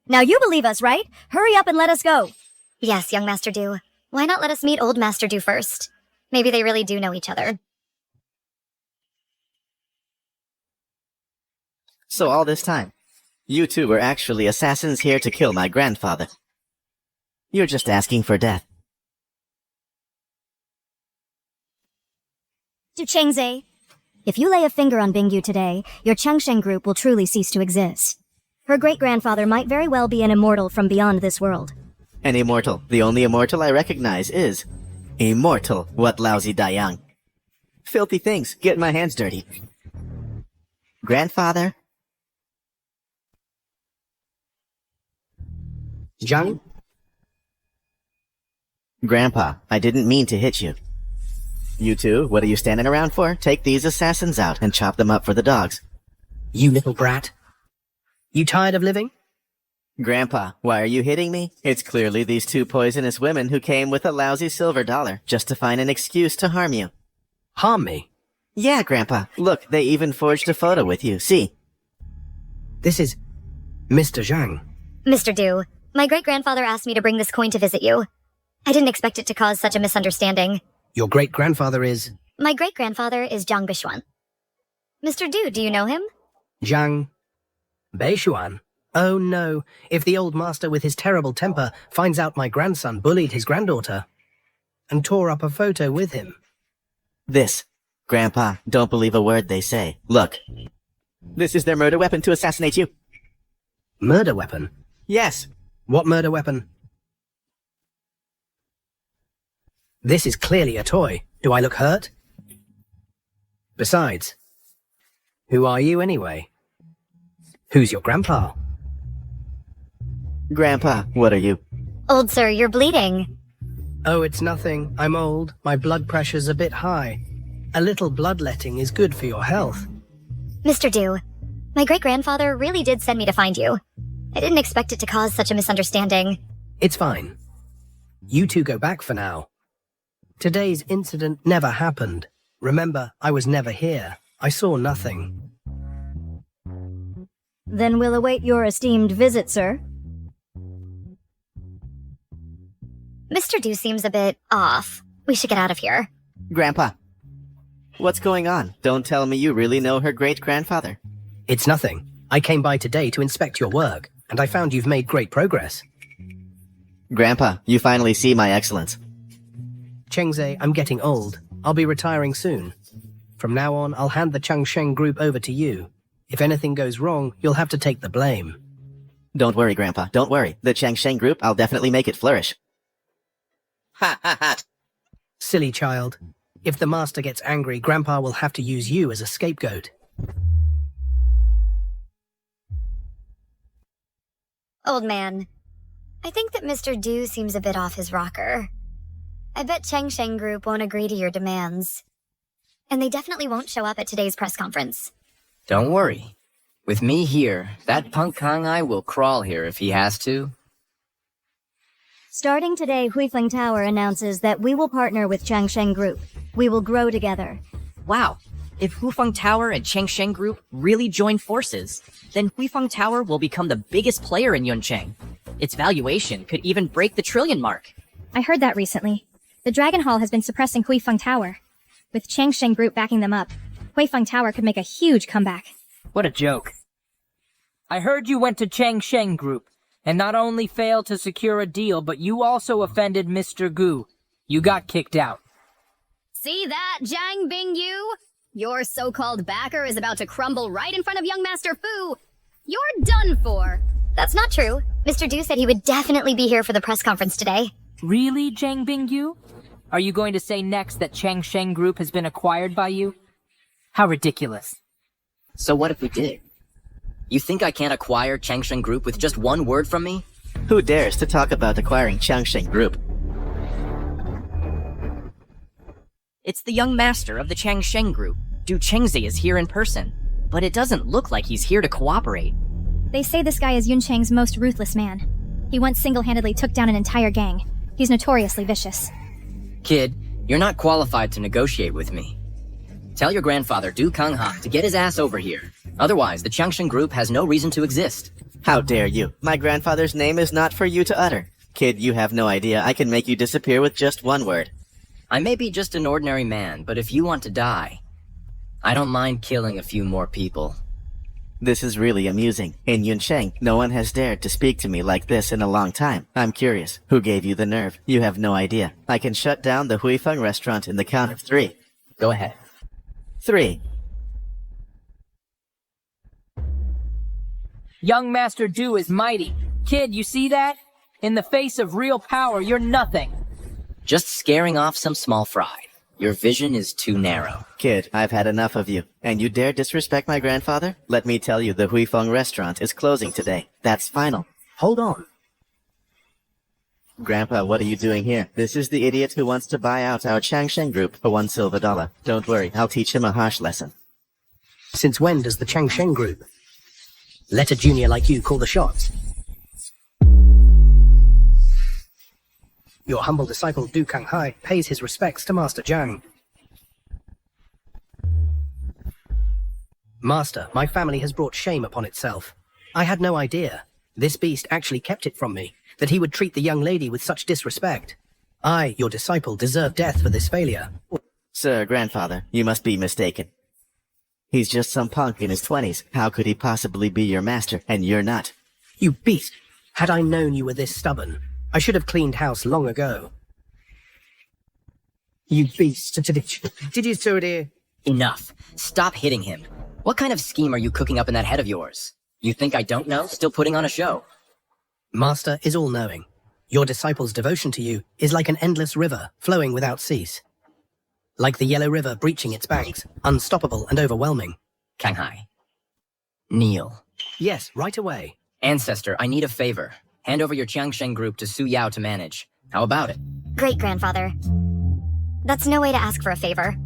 G: Now you believe us, right? Hurry up and let us go.
A: Yes, young Master Du. Why not let us meet Old Master Du first? Maybe they really do know each other.
V: So all this time, you two were actually assassins here to kill my grandfather. You're just asking for death.
G: Du Chengze, if you lay a finger on Bingyu today, your Changsheng group will truly cease to exist. Her great-grandfather might very well be an immortal from beyond this world.
V: An immortal. The only immortal I recognize is Immortal. What lousy Dayang. Filthy things. Get my hands dirty. Grandfather?
L: Zhang?
V: Grandpa, I didn't mean to hit you. You two, what are you standing around for? Take these assassins out and chop them up for the dogs.
L: You little brat. You tired of living?
V: Grandpa, why are you hitting me? It's clearly these two poisonous women who came with a lousy silver dollar just to find an excuse to harm you.
L: Harm me?
V: Yeah, Grandpa. Look, they even forged a photo with you. See?
L: This is Mr. Zhang.
A: Mr. Du, my great-grandfather asked me to bring this coin to visit you. I didn't expect it to cause such a misunderstanding.
L: Your great-grandfather is?
A: My great-grandfather is Zhang Bishuan. Mr. Du, do you know him?
L: Zhang Beishuan? Oh no, if the old master with his terrible temper finds out my grandson bullied his granddaughter and tore up a photo with him.
V: This. Grandpa, don't believe a word they say. Look. This is their murder weapon to assassinate you.
L: Murder weapon?
V: Yes.
L: What murder weapon? This is clearly a toy. Do I look hurt? Besides, who are you anyway? Who's your grandpa?
V: Grandpa, what are you?
A: Old sir, you're bleeding.
L: Oh, it's nothing. I'm old. My blood pressure's a bit high. A little bloodletting is good for your health.
A: Mr. Du, my great-grandfather really did send me to find you. I didn't expect it to cause such a misunderstanding.
L: It's fine. You two go back for now. Today's incident never happened. Remember, I was never here. I saw nothing.
G: Then we'll await your esteemed visit, sir.
A: Mr. Du seems a bit off. We should get out of here.
V: Grandpa, what's going on? Don't tell me you really know her great-grandfather.
L: It's nothing. I came by today to inspect your work, and I found you've made great progress.
V: Grandpa, you finally see my excellence.
L: Chengze, I'm getting old. I'll be retiring soon. From now on, I'll hand the Changsheng group over to you. If anything goes wrong, you'll have to take the blame.
V: Don't worry, Grandpa. Don't worry. The Changsheng group, I'll definitely make it flourish. Ha ha ha.
L: Silly child. If the master gets angry, Grandpa will have to use you as a scapegoat.
A: Old man, I think that Mr. Du seems a bit off his rocker. I bet Changsheng Group won't agree to your demands. And they definitely won't show up at today's press conference.
F: Don't worry. With me here, that punk Kangai will crawl here if he has to.
G: Starting today, Huifeng Tower announces that we will partner with Changsheng Group. We will grow together.
E: Wow. If Huifeng Tower and Changsheng Group really join forces, then Huifeng Tower will become the biggest player in Yuncheng. Its valuation could even break the trillion mark.
R: I heard that recently. The Dragon Hall has been suppressing Huifeng Tower. With Changsheng Group backing them up, Huifeng Tower could make a huge comeback.
C: What a joke. I heard you went to Changsheng Group, and not only failed to secure a deal, but you also offended Mr. Gu. You got kicked out.
D: See that, Zhang Bingyu? Your so-called backer is about to crumble right in front of young Master Fu. You're done for.
A: That's not true. Mr. Du said he would definitely be here for the press conference today.
C: Really, Zhang Bingyu? Are you going to say next that Changsheng Group has been acquired by you? How ridiculous.
F: So what if we did? You think I can't acquire Changsheng Group with just one word from me?
V: Who dares to talk about acquiring Changsheng Group?
E: It's the young master of the Changsheng Group. Du Chengzi is here in person, but it doesn't look like he's here to cooperate.
R: They say this guy is Yuncheng's most ruthless man. He once single-handedly took down an entire gang. He's notoriously vicious.
F: Kid, you're not qualified to negotiate with me. Tell your grandfather, Du Kangha, to get his ass over here. Otherwise, the Changsheng Group has no reason to exist.
V: How dare you? My grandfather's name is not for you to utter. Kid, you have no idea I can make you disappear with just one word.
F: I may be just an ordinary man, but if you want to die, I don't mind killing a few more people.
V: This is really amusing. In Yuncheng, no one has dared to speak to me like this in a long time. I'm curious. Who gave you the nerve? You have no idea. I can shut down the Huifeng restaurant in the count of 3.
F: Go ahead.
V: 3.
C: Young Master Du is mighty. Kid, you see that? In the face of real power, you're nothing.
F: Just scaring off some small fry. Your vision is too narrow.
V: Kid, I've had enough of you. And you dare disrespect my grandfather? Let me tell you, the Huifeng restaurant is closing today. That's final.
L: Hold on.
V: Grandpa, what are you doing here? This is the idiot who wants to buy out our Changsheng Group for $1 silver. Don't worry, I'll teach him a harsh lesson.
L: Since when does the Changsheng Group let a junior like you call the shots? Your humble disciple Du Kanghai pays his respects to Master Zhang. Master, my family has brought shame upon itself. I had no idea. This beast actually kept it from me, that he would treat the young lady with such disrespect. I, your disciple, deserve death for this failure.
V: Sir, grandfather, you must be mistaken. He's just some punk in his 20s. How could he possibly be your master, and you're not?
L: You beast! Had I known you were this stubborn, I should have cleaned house long ago. You beast! Did you so, dear?
F: Enough. Stop hitting him. What kind of scheme are you cooking up in that head of yours? You think I don't know? Still putting on a show.
L: Master is all-knowing. Your disciple's devotion to you is like an endless river, flowing without cease. Like the Yellow River breaching its banks, unstoppable and overwhelming.
F: Kanghai. Kneel.
L: Yes, right away.
F: Ancestor, I need a favor. Hand over your Changsheng Group to Su Yao to manage. How about it?
A: Great grandfather. That's no way to ask for a favor.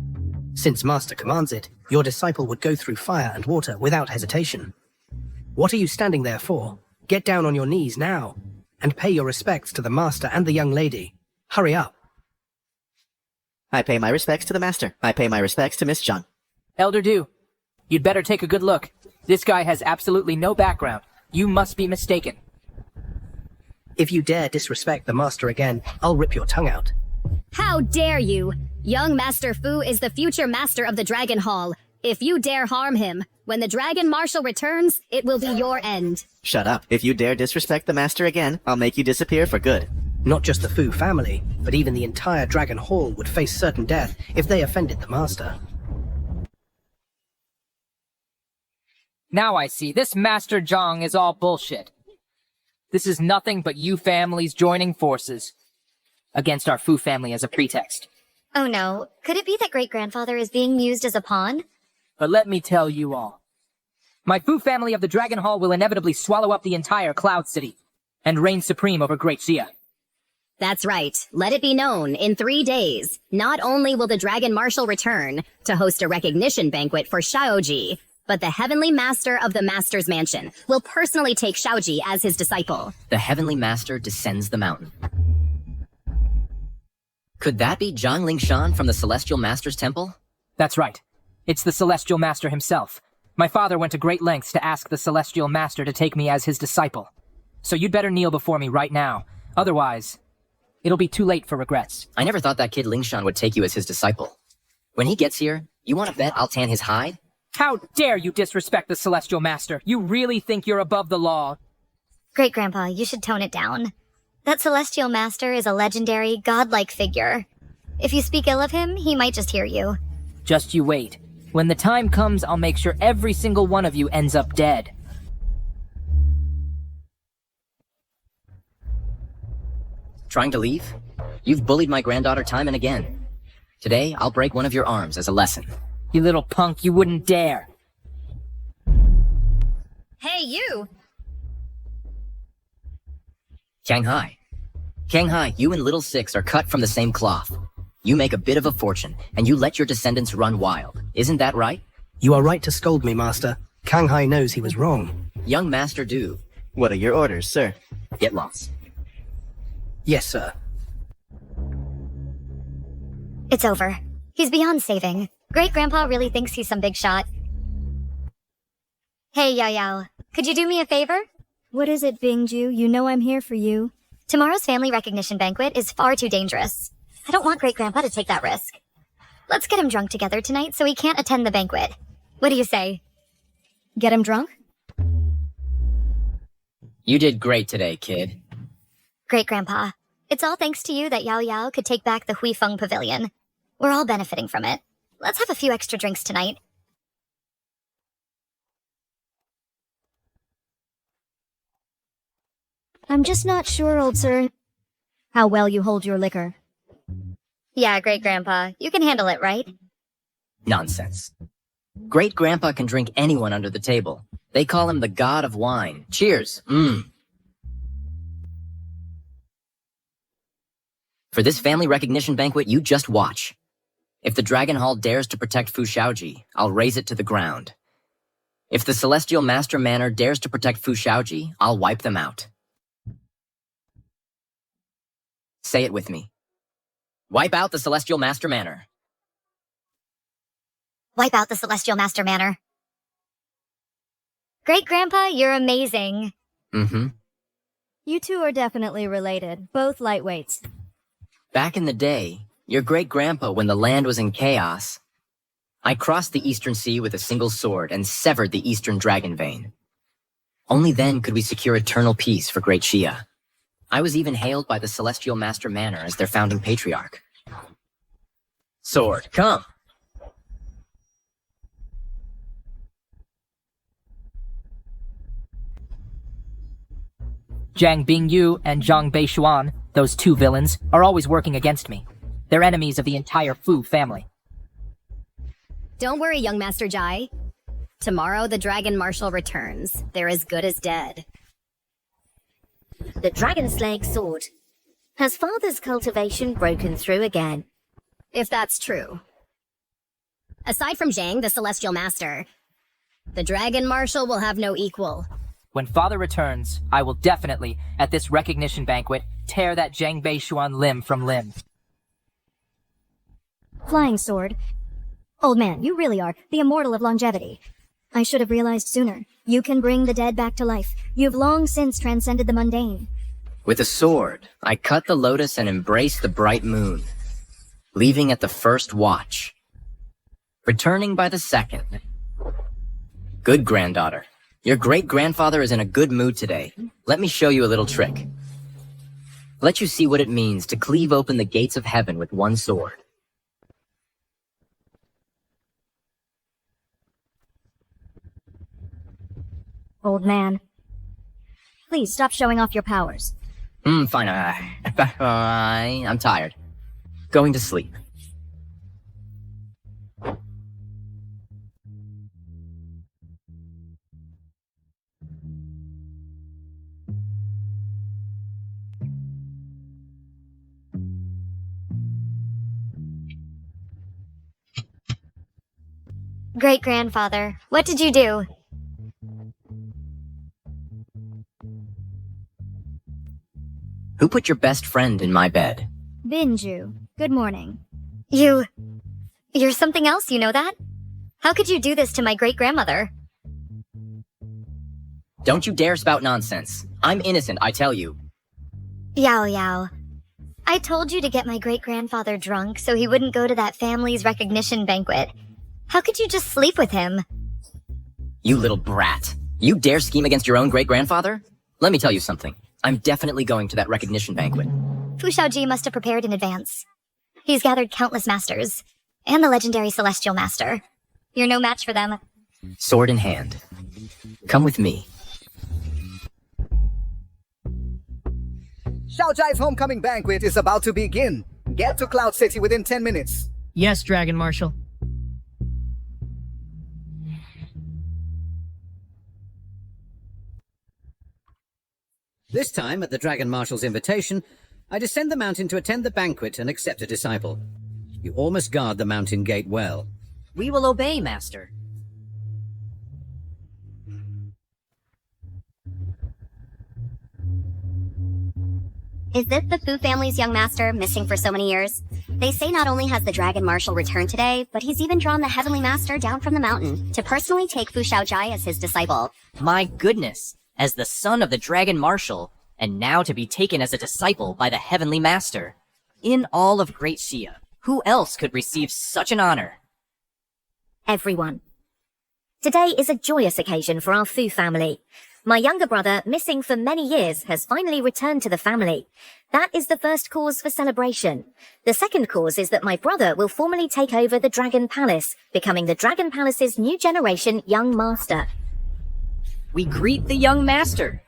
L: Since Master commands it, your disciple would go through fire and water without hesitation. What are you standing there for? Get down on your knees now, and pay your respects to the Master and the young lady. Hurry up.
V: I pay my respects to the master. I pay my respects to Miss Zhang.
C: Elder Du, you'd better take a good look. This guy has absolutely no background. You must be mistaken.
L: If you dare disrespect the Master again, I'll rip your tongue out.
D: How dare you? Young Master Fu is the future master of the Dragon Hall. If you dare harm him, when the Dragon Marshal returns, it will be your end.
V: Shut up. If you dare disrespect the master again, I'll make you disappear for good.
L: Not just the Fu family, but even the entire Dragon Hall would face certain death if they offended the Master.
C: Now I see. This Master Zhang is all bullshit. This is nothing but you families joining forces against our Fu family as a pretext.
A: Oh no, could it be that great-grandfather is being used as a pawn?
C: But let me tell you all. My Fu family of the Dragon Hall will inevitably swallow up the entire Cloud City and reign supreme over Great Xia.
D: That's right. Let it be known, in 3 days, not only will the Dragon Marshal return to host a recognition banquet for Xiaoji, but the Heavenly Master of the Master's Mansion will personally take Xiaoji as his disciple.
F: The Heavenly Master descends the mountain. Could that be Zhang Lingshan from the Celestial Master's Temple?
C: That's right. It's the Celestial Master himself. My father went to great lengths to ask the Celestial Master to take me as his disciple. So you'd better kneel before me right now. Otherwise, it'll be too late for regrets.
F: I never thought that kid Lingshan would take you as his disciple. When he gets here, you want to bet I'll tan his hide?
C: How dare you disrespect the Celestial Master? You really think you're above the law?
A: Great Grandpa, you should tone it down. That Celestial Master is a legendary, godlike figure. If you speak ill of him, he might just hear you.
C: Just you wait. When the time comes, I'll make sure every single one of you ends up dead.
F: Trying to leave? You've bullied my granddaughter time and again. Today, I'll break one of your arms as a lesson.
C: You little punk, you wouldn't dare.
A: Hey, you!
F: Shanghai. Shanghai, you and Little Six are cut from the same cloth. You make a bit of a fortune, and you let your descendants run wild. Isn't that right?
B: You are right to scold me, Master. Shanghai knows he was wrong.
F: Young Master Du.
V: What are your orders, sir?
F: Get lost.
B: Yes, sir.
A: It's over. He's beyond saving. Great Grandpa really thinks he's some big shot. Hey, Yao Yao. Could you do me a favor?
G: What is it, Bingju? You know I'm here for you.
A: Tomorrow's family recognition banquet is far too dangerous. I don't want Great Grandpa to take that risk. Let's get him drunk together tonight so he can't attend the banquet. What do you say?
G: Get him drunk?
F: You did great today, kid.
A: Great Grandpa. It's all thanks to you that Yao Yao could take back the Huifeng Pavilion. We're all benefiting from it. Let's have a few extra drinks tonight.
G: I'm just not sure, old sir, how well you hold your liquor.
A: Yeah, Great Grandpa. You can handle it, right?
F: Nonsense. Great Grandpa can drink anyone under the table. They call him the god of wine. Cheers. For this family recognition banquet, you just watch. If the Dragon Hall dares to protect Fu Shaoji, I'll raze it to the ground. If the Celestial Master Manor dares to protect Fu Shaoji, I'll wipe them out. Say it with me. Wipe out the Celestial Master Manor.
A: Wipe out the Celestial Master Manor. Great Grandpa, you're amazing.
G: You two are definitely related, both lightweights.
F: Back in the day, your great-grandpa, when the land was in chaos, I crossed the Eastern Sea with a single sword and severed the Eastern Dragon Vein. Only then could we secure eternal peace for Great Xia. I was even hailed by the Celestial Master Manor as their founding patriarch. Sword, come!
C: Jiang Bingyu and Zhang Beishuan, those two villains, are always working against me. They're enemies of the entire Fu family.
D: Don't worry, young Master Jai. Tomorrow the Dragon Marshal returns. They're as good as dead.
O: The dragon-slaying sword. Has Father's cultivation broken through again?
D: If that's true. Aside from Zhang, the Celestial Master, the Dragon Marshal will have no equal.
C: When Father returns, I will definitely, at this recognition banquet, tear that Jiang Beishuan limb from limb.
G: Flying sword. Old man, you really are the immortal of longevity. I should have realized sooner. You can bring the dead back to life. You've long since transcended the mundane.
F: With a sword, I cut the lotus and embraced the bright moon, leaving at the first watch, returning by the second. Good granddaughter. Your great-grandfather is in a good mood today. Let me show you a little trick. Let you see what it means to cleave open the gates of heaven with one sword.
G: Old man. Please stop showing off your powers.
F: Fine. I'm tired. Going to sleep.
A: Great-grandfather, what did you do?
F: Who put your best friend in my bed?
G: Binju, good morning.
A: You're something else, you know that? How could you do this to my great-grandmother?
F: Don't you dare spout nonsense. I'm innocent, I tell you.
A: Yao Yao. I told you to get my great-grandfather drunk so he wouldn't go to that family's recognition banquet. How could you just sleep with him?
F: You little brat. You dare scheme against your own great-grandfather? Let me tell you something. I'm definitely going to that recognition banquet.
A: Fu Shaoji must have prepared in advance. He's gathered countless masters, and the legendary Celestial Master. You're no match for them.
F: Sword in hand. Come with me.
H: Xiaojai's homecoming banquet is about to begin. Get to Cloud City within 10 minutes.
C: Yes, Dragon Marshal.
T: This time, at the Dragon Marshal's invitation, I descend the mountain to attend the banquet and accept a disciple. You all must guard the mountain gate well.
E: We will obey, Master.
D: Is this the Fu family's young master, missing for so many years? They say not only has the Dragon Marshal returned today, but he's even drawn the Heavenly Master down from the mountain to personally take Fu Shaojai as his disciple.
E: My goodness, as the son of the Dragon Marshal, and now to be taken as a disciple by the Heavenly Master. In all of Great Xia, who else could receive such an honor?
O: Everyone. Today is a joyous occasion for our Fu family. My younger brother, missing for many years, has finally returned to the family. That is the first cause for celebration. The second cause is that my brother will formally take over the Dragon Palace, becoming the Dragon Palace's new generation young master.
E: We greet the young master.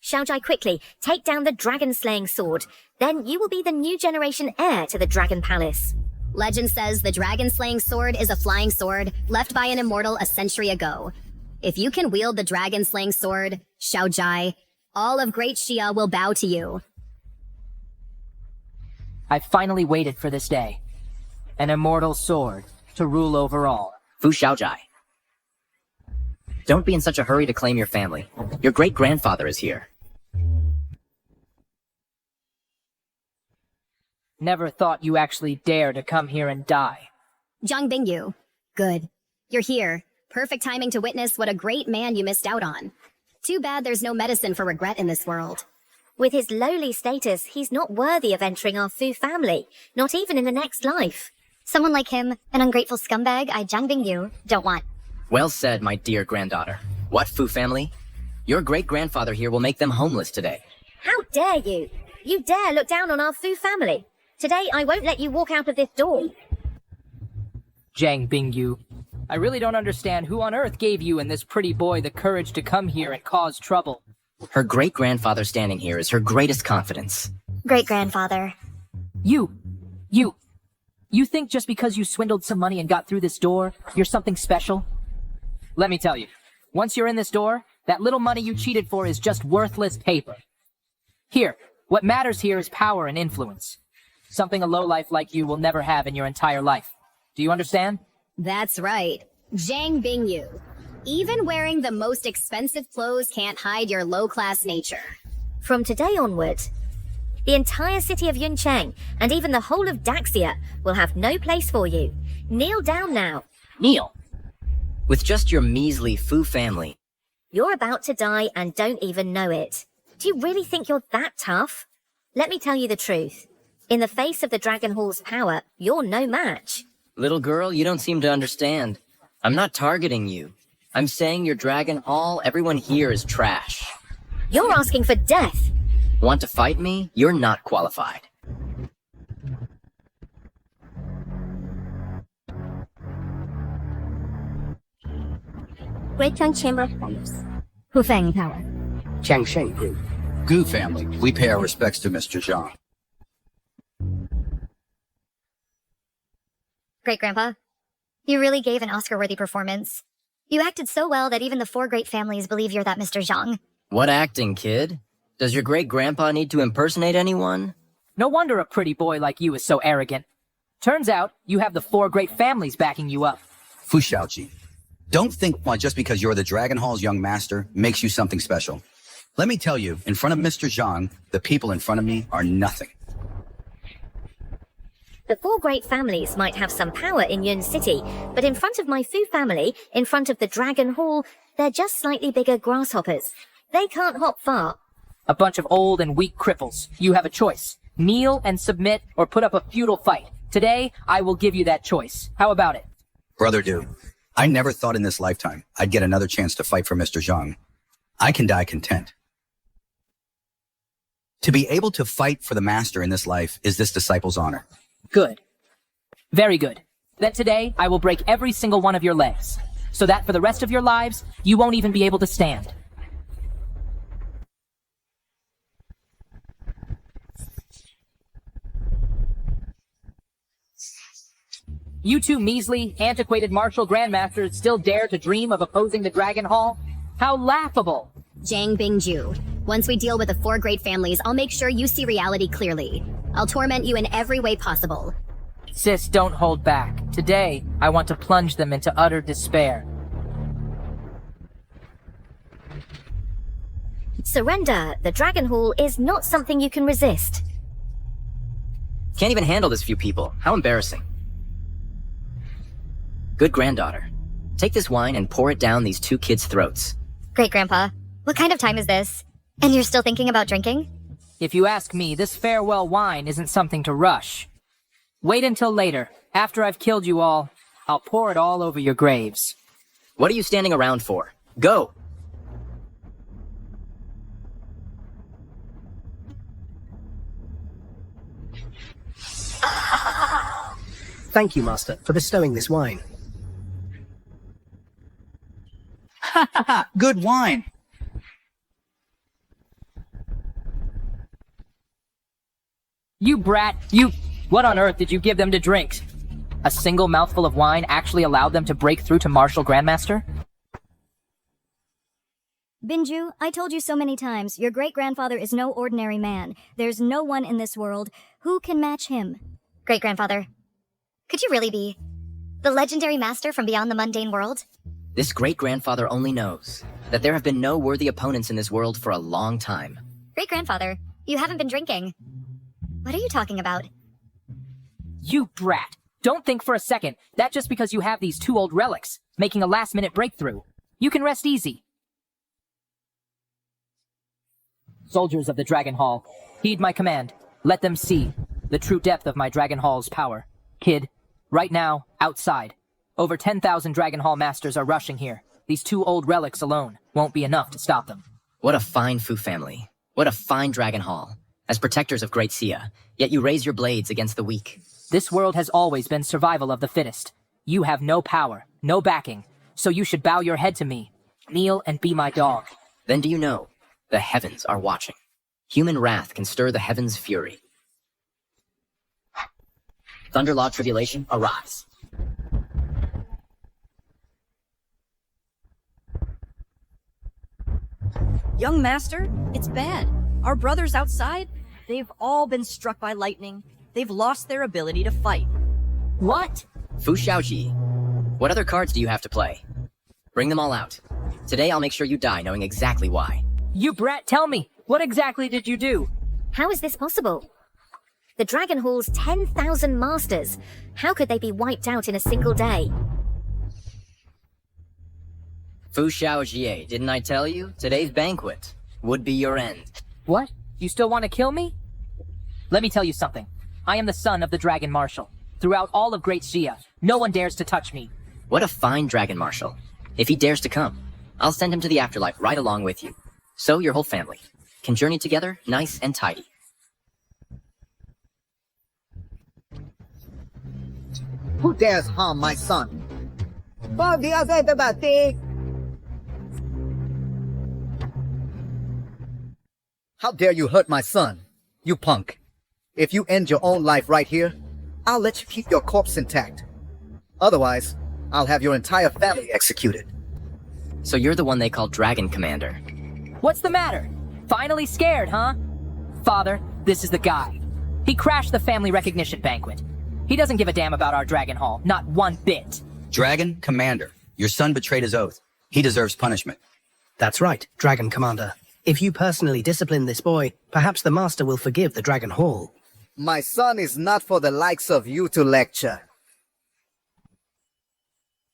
O: Xiaojai, quickly, take down the dragon-slaying sword. Then you will be the new generation heir to the Dragon Palace.
D: Legend says the dragon-slaying sword is a flying sword left by an immortal a century ago. If you can wield the dragon-slaying sword, Xiaojai, all of Great Xia will bow to you.
C: I finally waited for this day. An immortal sword to rule over all.
F: Fu Shaojai. Don't be in such a hurry to claim your family. Your great-grandfather is here.
C: Never thought you actually dare to come here and die.
D: Zhang Bingyu. Good. You're here. Perfect timing to witness what a great man you missed out on. Too bad there's no medicine for regret in this world.
O: With his lowly status, he's not worthy of entering our Fu family, not even in the next life.
A: Someone like him, an ungrateful scumbag I Zhang Bingyu don't want.
F: Well said, my dear granddaughter. What, Fu family? Your great-grandfather here will make them homeless today.
O: How dare you? You dare look down on our Fu family. Today, I won't let you walk out of this door.
C: Zhang Bingyu, I really don't understand who on earth gave you and this pretty boy the courage to come here and cause trouble.
F: Her great-grandfather standing here is her greatest confidence.
A: Great-grandfather.
C: You think just because you swindled some money and got through this door, you're something special? Let me tell you, once you're in this door, that little money you cheated for is just worthless paper. Here, what matters here is power and influence. Something a lowlife like you will never have in your entire life. Do you understand?
D: That's right. Zhang Bingyu. Even wearing the most expensive clothes can't hide your low-class nature.
O: From today onward, the entire city of Yuncheng, and even the whole of Daxia, will have no place for you. Kneel down now.
E: Kneel.
F: With just your measly Fu family.
O: You're about to die and don't even know it. Do you really think you're that tough? Let me tell you the truth. In the face of the Dragon Hall's power, you're no match.
F: Little girl, you don't seem to understand. I'm not targeting you. I'm saying your Dragon Hall, everyone here is trash.
O: You're asking for death.
F: Want to fight me? You're not qualified.
P: Great Chang Chamber of Commerce.
B: Hufeng Tower. Changsheng Group.
N: Gu family, we pay our respects to Mr. Zhang.
A: Great-grandpa, you really gave an Oscar-worthy performance. You acted so well that even the 4 great families believe you're that Mr. Zhang.
F: What acting, kid? Does your great-grandpa need to impersonate anyone?
C: No wonder a pretty boy like you is so arrogant. Turns out, you have the 4 great families backing you up.
N: Fu Shaoji, don't think just because you're the Dragon Hall's young master makes you something special. Let me tell you, in front of Mr. Zhang, the people in front of me are nothing.
O: The 4 great families might have some power in Yun City, but in front of my Fu family, in front of the Dragon Hall, they're just slightly bigger grasshoppers. They can't hop far.
C: A bunch of old and weak cripples. You have a choice. Kneel and submit, or put up a feudal fight. Today, I will give you that choice. How about it?
N: Brother Du, I never thought in this lifetime I'd get another chance to fight for Mr. Zhang. I can die content. To be able to fight for the master in this life is this disciple's honor.
C: Good. Very good. Then today, I will break every single one of your legs, so that for the rest of your lives, you won't even be able to stand. You two measly, antiquated martial grandmasters still dare to dream of opposing the Dragon Hall? How laughable!
D: Zhang Bingju. Once we deal with the 4 great families, I'll make sure you see reality clearly. I'll torment you in every way possible.
C: Sis, don't hold back. Today, I want to plunge them into utter despair.
O: Surrender. The Dragon Hall is not something you can resist.
F: Can't even handle this few people. How embarrassing. Good granddaughter. Take this wine and pour it down these 2 kids' throats.
A: Great Grandpa, what kind of time is this? And you're still thinking about drinking?
C: If you ask me, this farewell wine isn't something to rush. Wait until later. After I've killed you all, I'll pour it all over your graves.
F: What are you standing around for? Go!
B: Thank you, Master, for bestowing this wine.
N: Ha ha ha! Good wine!
C: You brat, you... What on earth did you give them to drink? A single mouthful of wine actually allowed them to break through to Martial Grandmaster?
G: Binju, I told you so many times, your great-grandfather is no ordinary man. There's no one in this world who can match him.
A: Great-grandfather, could you really be the legendary master from beyond the mundane world?
F: This great-grandfather only knows that there have been no worthy opponents in this world for a long time.
A: Great-grandfather, you haven't been drinking. What are you talking about?
C: You brat! Don't think for a second that just because you have these 2 old relics, making a last-minute breakthrough. You can rest easy. Soldiers of the Dragon Hall, heed my command. Let them see the true depth of my Dragon Hall's power. Kid, right now, outside, over 10,000 Dragon Hall masters are rushing here. These 2 old relics alone won't be enough to stop them.
F: What a fine Fu family. What a fine Dragon Hall. As protectors of Great Sia, yet you raise your blades against the weak.
C: This world has always been survival of the fittest. You have no power, no backing, so you should bow your head to me. Kneel and be my dog.
F: Then do you know, the heavens are watching. Human wrath can stir the heavens' fury. Thunderlaw tribulation, arise.
E: Young master, it's bad. Our brothers outside, they've all been struck by lightning. They've lost their ability to fight.
C: What?
F: Fu Xiaoji, what other cards do you have to play? Bring them all out. Today I'll make sure you die knowing exactly why.
C: You brat, tell me, what exactly did you do?
O: How is this possible? The Dragon Hall's 10,000 masters. How could they be wiped out in a single day?
F: Fu Xiaojie, didn't I tell you? Today's banquet would be your end.
C: What? You still want to kill me? Let me tell you something. I am the son of the Dragon Marshal. Throughout all of Great Xia, no one dares to touch me.
F: What a fine Dragon Marshal. If he dares to come, I'll send him to the afterlife right along with you. So your whole family can journey together nice and tidy.
H: Who dares harm my son? How dare you hurt my son, you punk? If you end your own life right here, I'll let you keep your corpse intact. Otherwise, I'll have your entire family executed.
F: So you're the one they call Dragon Commander.
C: What's the matter? Finally scared, huh? Father, this is the guy. He crashed the family recognition banquet. He doesn't give a damn about our Dragon Hall, not one bit.
N: Dragon Commander, your son betrayed his oath. He deserves punishment.
B: That's right, Dragon Commander. If you personally discipline this boy, perhaps the Master will forgive the Dragon Hall.
H: My son is not for the likes of you to lecture.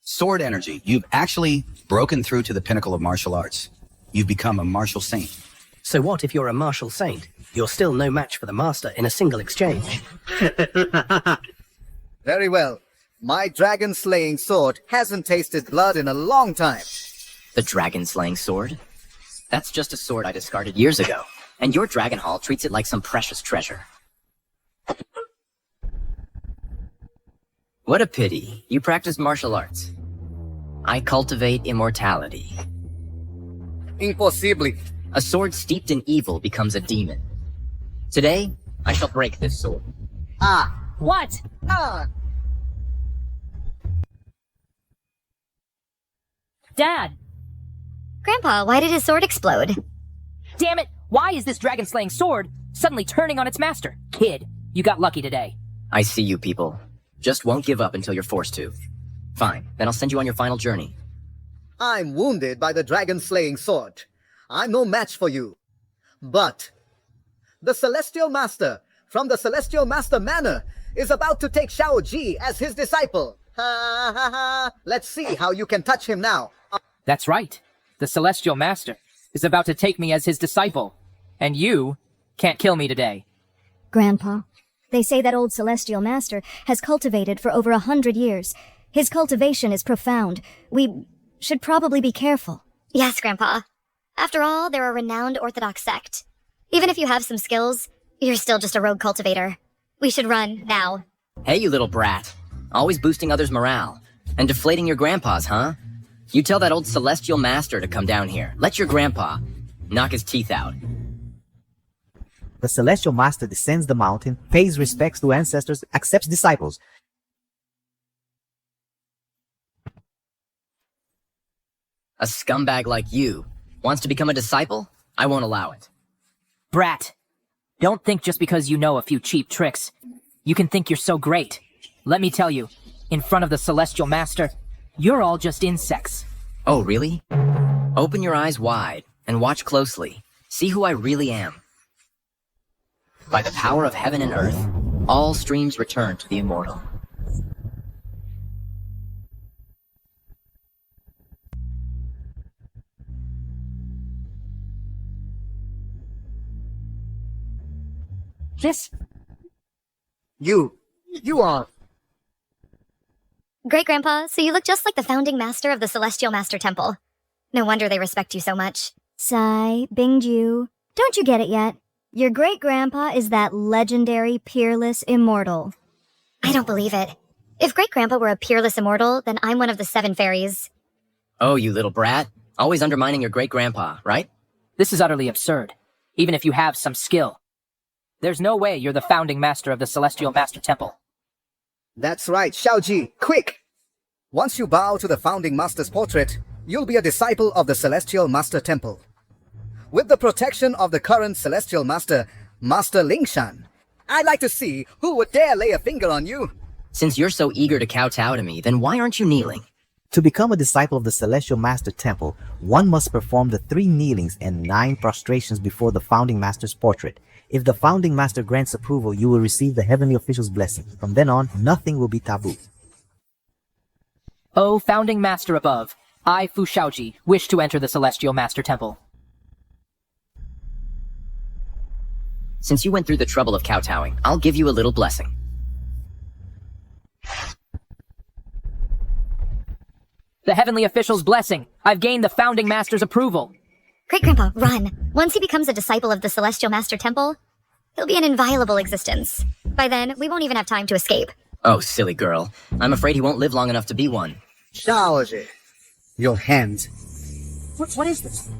N: Sword energy, you've actually broken through to the pinnacle of martial arts. You've become a martial saint.
B: So what if you're a martial saint? You're still no match for the Master in a single exchange.
H: Very well. My dragon-slaying sword hasn't tasted blood in a long time.
F: The dragon-slaying sword? That's just a sword I discarded years ago, and your Dragon Hall treats it like some precious treasure. What a pity. You practice martial arts. I cultivate immortality.
H: Impossible.
F: A sword steeped in evil becomes a demon. Today, I shall break this sword.
H: Ah!
C: What?
H: Ah!
C: Dad!
A: Grandpa, why did his sword explode?
C: Damn it! Why is this dragon-slaying sword suddenly turning on its master? Kid, you got lucky today.
F: I see you people. Just won't give up until you're forced to. Fine, then I'll send you on your final journey.
H: I'm wounded by the dragon-slaying sword. I'm no match for you. But the Celestial Master from the Celestial Master Manor is about to take Xiaoji as his disciple. Ha ha ha! Let's see how you can touch him now.
C: That's right. The Celestial Master is about to take me as his disciple. And you can't kill me today.
G: Grandpa, they say that old Celestial Master has cultivated for over 100 years. His cultivation is profound. We should probably be careful.
A: Yes, Grandpa. After all, they're a renowned Orthodox sect. Even if you have some skills, you're still just a rogue cultivator. We should run, now.
F: Hey, you little brat. Always boosting others' morale. And deflating your grandpas, huh? You tell that old Celestial Master to come down here. Let your grandpa knock his teeth out.
J: The Celestial Master descends the mountain, pays respects to ancestors, accepts disciples.
F: A scumbag like you wants to become a disciple? I won't allow it.
C: Brat, don't think just because you know a few cheap tricks, you can think you're so great. Let me tell you, in front of the Celestial Master, you're all just insects.
F: Oh, really? Open your eyes wide and watch closely. See who I really am. By the power of heaven and earth, all streams return to the Immortal.
C: This?
H: You are...
A: Great-Grandpa, so you look just like the founding master of the Celestial Master Temple. No wonder they respect you so much.
G: Sai, Bingju, don't you get it yet? Your great-grandpa is that legendary, peerless immortal.
A: I don't believe it. If Great-Grandpa were a peerless immortal, then I'm one of the 7 fairies.
F: Oh, you little brat. Always undermining your great-grandpa, right?
C: This is utterly absurd, even if you have some skill. There's no way you're the founding master of the Celestial Master Temple.
H: That's right, Xiaoji, quick! Once you bow to the founding master's portrait, you'll be a disciple of the Celestial Master Temple. With the protection of the current Celestial Master, Master Lingshan, I'd like to see who would dare lay a finger on you.
F: Since you're so eager to kowtow to me, then why aren't you kneeling?
J: To become a disciple of the Celestial Master Temple, one must perform the 3 kneelings and 9 prostrations before the founding master's portrait. If the founding master grants approval, you will receive the heavenly official's blessing. From then on, nothing will be taboo.
C: O founding master above, I, Fu Xiaoji, wish to enter the Celestial Master Temple.
F: Since you went through the trouble of kowtowing, I'll give you a little blessing.
C: The heavenly official's blessing. I've gained the founding master's approval.
A: Great-Grandpa, run. Once he becomes a disciple of the Celestial Master Temple, he'll be an inviolable existence. By then, we won't even have time to escape.
F: Oh, silly girl. I'm afraid he won't live long enough to be one.
H: Xiaoji, your hands.
C: What is this?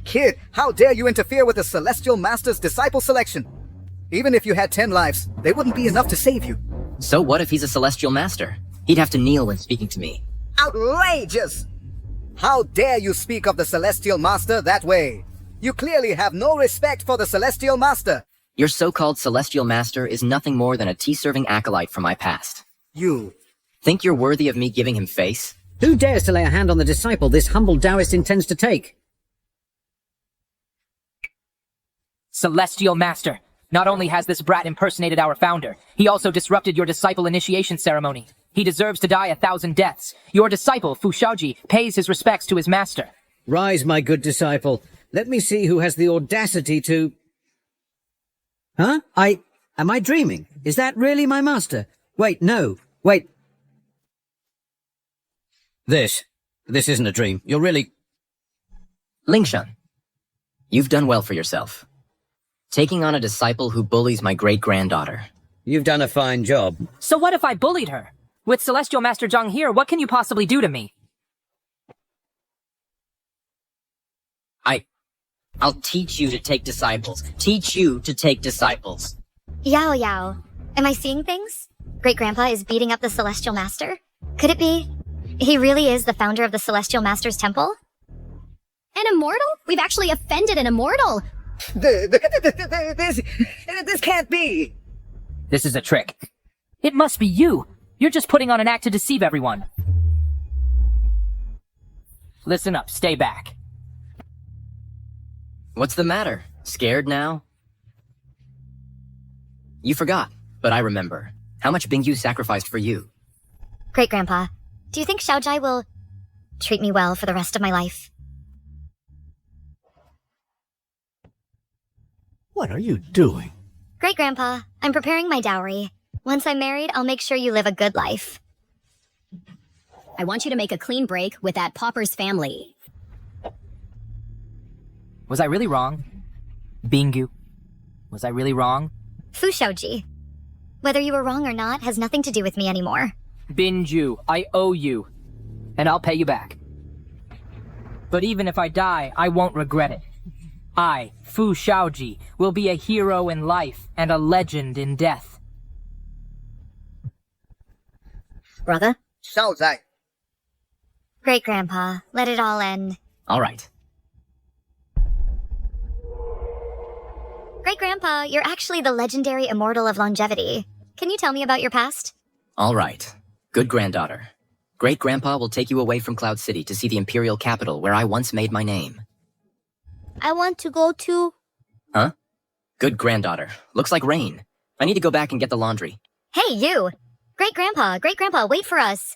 H: Kid, how dare you interfere with the Celestial Master's disciple selection? Even if you had 10 lives, they wouldn't be enough to save you.
F: So what if he's a Celestial Master? He'd have to kneel when speaking to me.
H: Outrageous! How dare you speak of the Celestial Master that way? You clearly have no respect for the Celestial Master.
F: Your so-called Celestial Master is nothing more than a tea-serving acolyte from my past.
H: You
F: think you're worthy of me giving him face?
I: Who dares to lay a hand on the disciple this humble Taoist intends to take?
C: Celestial Master. Not only has this brat impersonated our founder, he also disrupted your disciple initiation ceremony. He deserves to die 1,000 deaths. Your disciple, Fu Xiaoji, pays his respects to his master.
I: Rise, my good disciple. Let me see who has the audacity to... Huh? Am I dreaming? Is that really my master? Wait, no. Wait. This isn't a dream. You're really...
F: Lingshan, you've done well for yourself. Taking on a disciple who bullies my great-granddaughter.
I: You've done a fine job.
C: So what if I bullied her? With Celestial Master Zhang here, what can you possibly do to me?
F: I'll teach you to take disciples. Teach you to take disciples.
A: Yao Yao, am I seeing things? Great-grandpa is beating up the Celestial Master? Could it be he really is the founder of the Celestial Master's temple?
D: An immortal? We've actually offended an immortal.
H: This can't be.
C: This is a trick. It must be you. You're just putting on an act to deceive everyone. Listen up, stay back.
F: What's the matter? Scared now? You forgot, but I remember. How much Bingyu sacrificed for you?
A: Great-grandpa, do you think Xiaojai will treat me well for the rest of my life?
K: What are you doing?
A: Great-grandpa, I'm preparing my dowry. Once I'm married, I'll make sure you live a good life.
D: I want you to make a clean break with that pauper's family.
C: Was I really wrong? Bingyu, was I really wrong?
A: Fu Xiaoji, whether you were wrong or not has nothing to do with me anymore.
C: Binju, I owe you. And I'll pay you back. But even if I die, I won't regret it. I, Fu Xiaoji, will be a hero in life and a legend in death.
D: Brother?
H: Xiaozai.
A: Great-grandpa, let it all end.
F: All right.
A: Great-grandpa, you're actually the legendary Immortal of longevity. Can you tell me about your past?
F: All right. Good granddaughter. Great-grandpa will take you away from Cloud City to see the Imperial capital where I once made my name.
P: I want to go to...
F: Huh? Good granddaughter. Looks like rain. I need to go back and get the laundry.
A: Hey, you! Great-grandpa, wait for us.